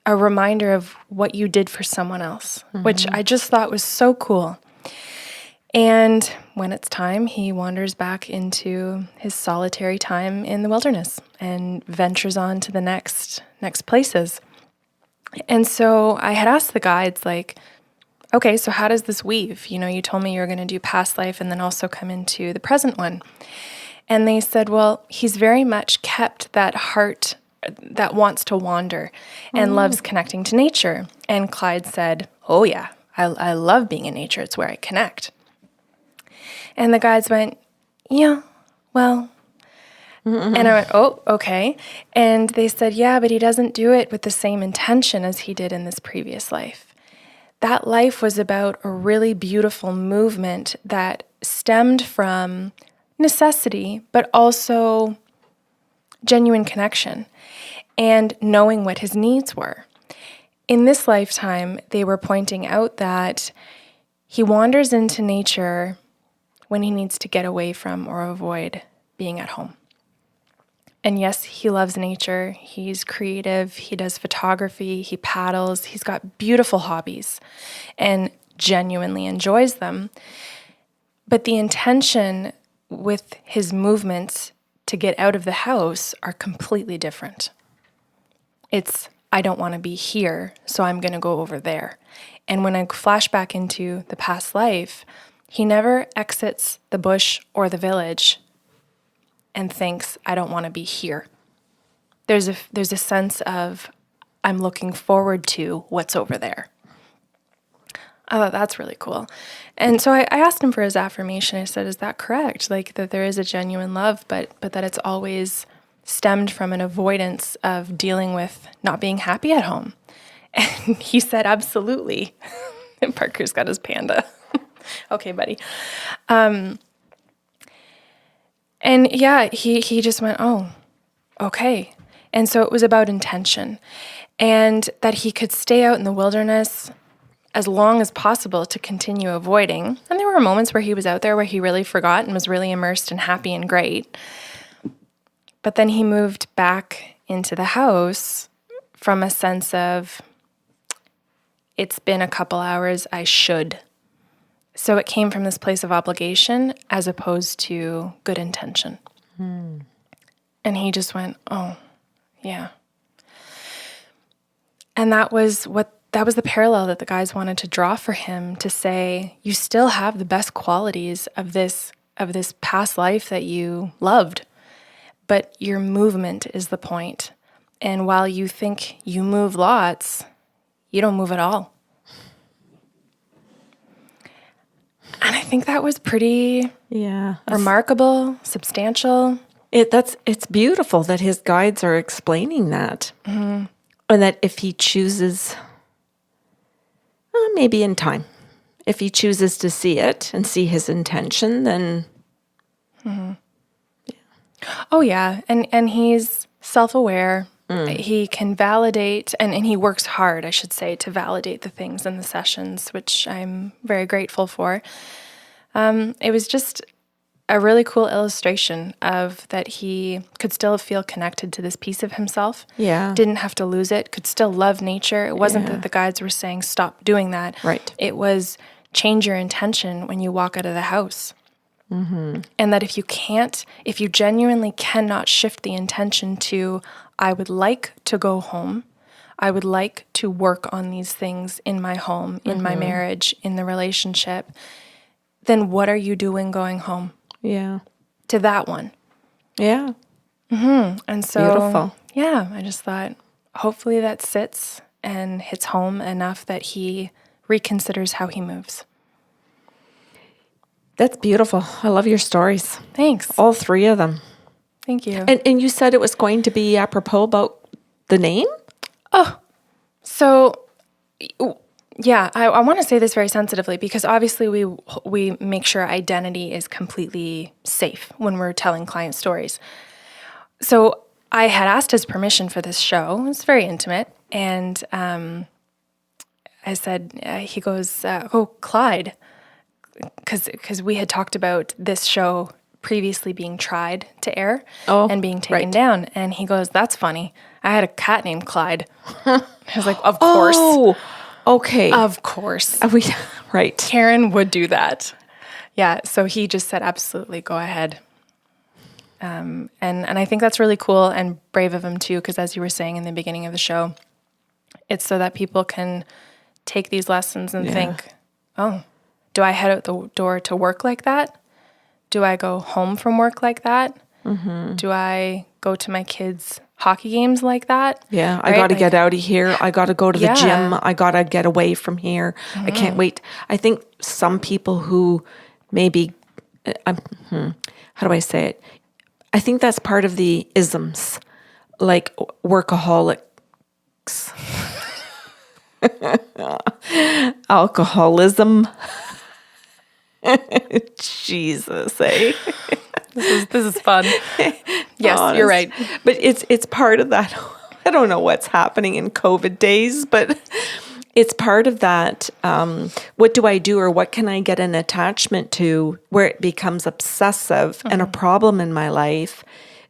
a reminder of what you did for someone else, which I just thought was so cool. And when it's time, he wanders back into his solitary time in the wilderness and ventures on to the next places. And so I had asked the guides, like, okay, so how does this weave? You told me you were going to do past life and then also come into the present one. And they said, well, he's very much kept that heart that wants to wander and loves connecting to nature. And Clyde said, oh yeah, I love being in nature. It's where I connect. And the guides went, yeah, well. And I went, oh, okay. And they said, yeah, but he doesn't do it with the same intention as he did in this previous life. That life was about a really beautiful movement that stemmed from necessity, but also genuine connection and knowing what his needs were. In this lifetime, they were pointing out that he wanders into nature when he needs to get away from or avoid being at home. And yes, he loves nature. He's creative. He does photography. He paddles. He's got beautiful hobbies and genuinely enjoys them. But the intention with his movements to get out of the house are completely different. It's, I don't want to be here, so I'm going to go over there. And when I flash back into the past life, He never exits the bush or the village and thinks, I don't want to be here. There's a sense of, I'm looking forward to what's over there. I thought that's really cool. And so I asked him for his affirmation. I said, is that correct? Like that there is a genuine love, but that it's always stemmed from an avoidance of dealing with not being happy at home. And he said, absolutely. And Parker's got his panda. Okay, buddy. And yeah, he just went, oh, okay. And so it was about intention, and that he could stay out in the wilderness as long as possible to continue avoiding. And there were moments where he was out there where he really forgot and was really immersed and happy and great. But then he moved back into the house from a sense of, it's been a couple hours, I should. So it came from this place of obligation as opposed to good intention. And he just went, oh, yeah. And that was the parallel that the guys wanted to draw for him, to say, you still have the best qualities of this past life that you loved, but your movement is the point. And while you think you move lots, you don't move at all. And I think that was pretty remarkable, substantial. It's beautiful that his guides are explaining that. Mm-hmm. And that if he chooses, maybe in time, if he chooses to see it and see his intention, then... Mm-hmm. Yeah. Oh, yeah. And he's self-aware. He can validate, and he works hard, I should say, to validate the things in the sessions, which I'm very grateful for. It was just a really cool illustration of that he could still feel connected to this piece of himself. Yeah. Didn't have to lose it, could still love nature. It wasn't that the guides were saying, stop doing that. Right. It was, change your intention when you walk out of the house. Mm-hmm. And that if you genuinely cannot shift the intention to, I would like to go home, I would like to work on these things in my home, in my marriage, in the relationship, then what are you doing going home? Yeah. To that one. Yeah. Mm-hmm. And so, beautiful. Yeah, I just thought, hopefully that sits and hits home enough that he reconsiders how he moves. That's beautiful. I love your stories. Thanks. All three of them. Thank you. And you said it was going to be apropos about the name? Oh, so yeah, I want to say this very sensitively because obviously we make sure identity is completely safe when we're telling client stories. So I had asked his permission for this show. It's very intimate. And I said, he goes, oh, Clyde, because we had talked about this show previously being tried to air and being taken down. And he goes, that's funny. I had a cat named Clyde. I was like, of course. Oh, okay. Of course. Right. Karen would do that. Yeah, so he just said, absolutely, go ahead. And I think that's really cool and brave of him too, because as you were saying in the beginning of the show, it's so that people can take these lessons and think, oh, do I head out the door to work like that? Do I go home from work like that? Mm-hmm. Do I go to my kids' hockey games like that? Yeah, I got to get out of here. I got to go to the gym. I got to get away from here. Mm-hmm. I can't wait. I think some people who maybe, how do I say it? I think that's part of the isms, like workaholics, alcoholism. Jesus, eh? This is fun. Yes, honest. You're right. But it's part of that. I don't know what's happening in COVID days, but it's part of that. What do I do, or what can I get an attachment to where it becomes obsessive and a problem in my life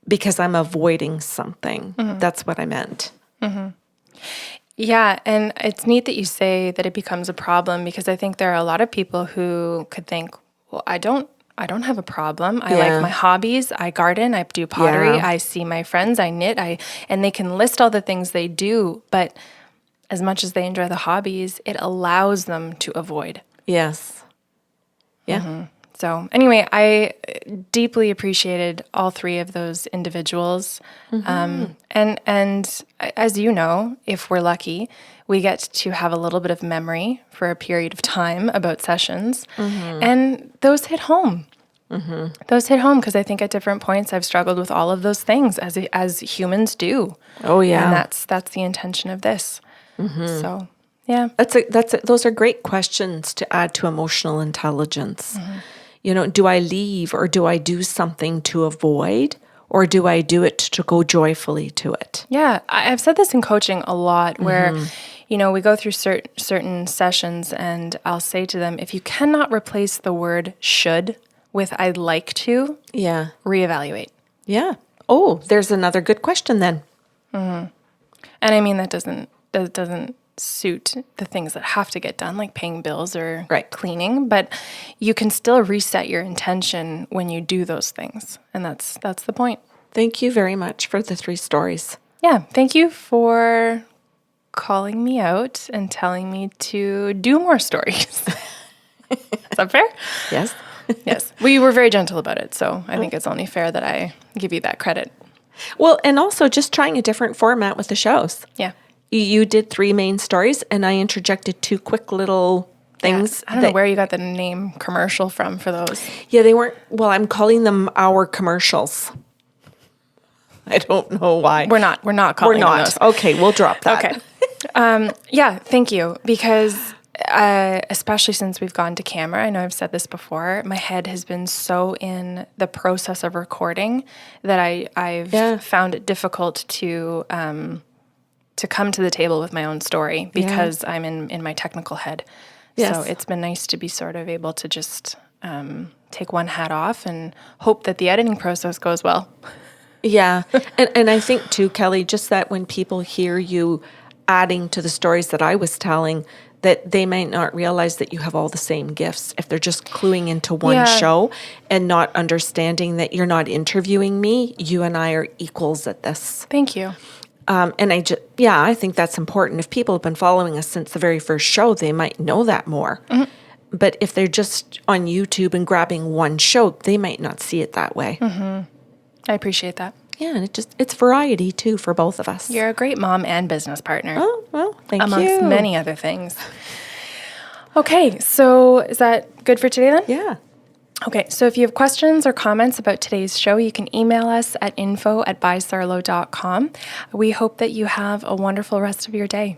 because I'm avoiding something? That's what I meant. Mm-hmm. Yeah, and it's neat that you say that it becomes a problem, because I think there are a lot of people who could think, well, I don't have a problem. I like my hobbies. I garden. I do pottery. I see my friends. I knit. And they can list all the things they do. But as much as they enjoy the hobbies, it allows them to avoid. Yes. Yeah. So anyway, I deeply appreciated all three of those individuals. And as you know, if we're lucky, we get to have a little bit of memory for a period of time about sessions. And those hit home. Those hit home because I think at different points I've struggled with all of those things as humans do. Oh, yeah. And that's the intention of this. So, yeah. Those are great questions to add to emotional intelligence. Do I leave or do I do something to avoid or do I do it to go joyfully to it? Yeah, I've said this in coaching a lot where, we go through certain sessions and I'll say to them, if you cannot replace the word should with I'd like to, reevaluate. Yeah. Oh, there's another good question then. And I mean, that doesn't suit the things that have to get done, like paying bills or cleaning, but you can still reset your intention when you do those things. And that's the point. Thank you very much for the 3 stories. Yeah. Thank you for calling me out and telling me to do more stories. Is that fair? Yes. Yes. We were very gentle about it. So I think it's only fair that I give you that credit. Well, and also just trying a different format with the shows. Yeah. You did 3 main stories and I interjected 2 quick little things. I don't know where you got the name commercial from for those. Yeah, they weren't, well, I'm calling them our commercials. I don't know why. We're not calling them those. Okay, we'll drop that. Okay. Yeah, thank you. Because especially since we've gone to camera, I know I've said this before, my head has been so in the process of recording that I've found it difficult to come to the table with my own story because I'm in my technical head. Yes. So it's been nice to be sort of able to just take one hat off and hope that the editing process goes well. Yeah. And I think too, Kelly, just that when people hear you adding to the stories that I was telling, that they might not realize that you have all the same gifts if they're just cluing into one show and not understanding that you're not interviewing me. You and I are equals at this. Thank you. And I think that's important. If people have been following us since the very first show, they might know that more. But if they're just on YouTube and grabbing one show, they might not see it that way. I appreciate that. Yeah, and it's variety too for both of us. You're a great mom and business partner. Oh, well, thank you. Amongst many other things. Okay, so is that good for today then? Yeah. Okay, so if you have questions or comments about today's show, you can email us at info@bysarlo.com. We hope that you have a wonderful rest of your day.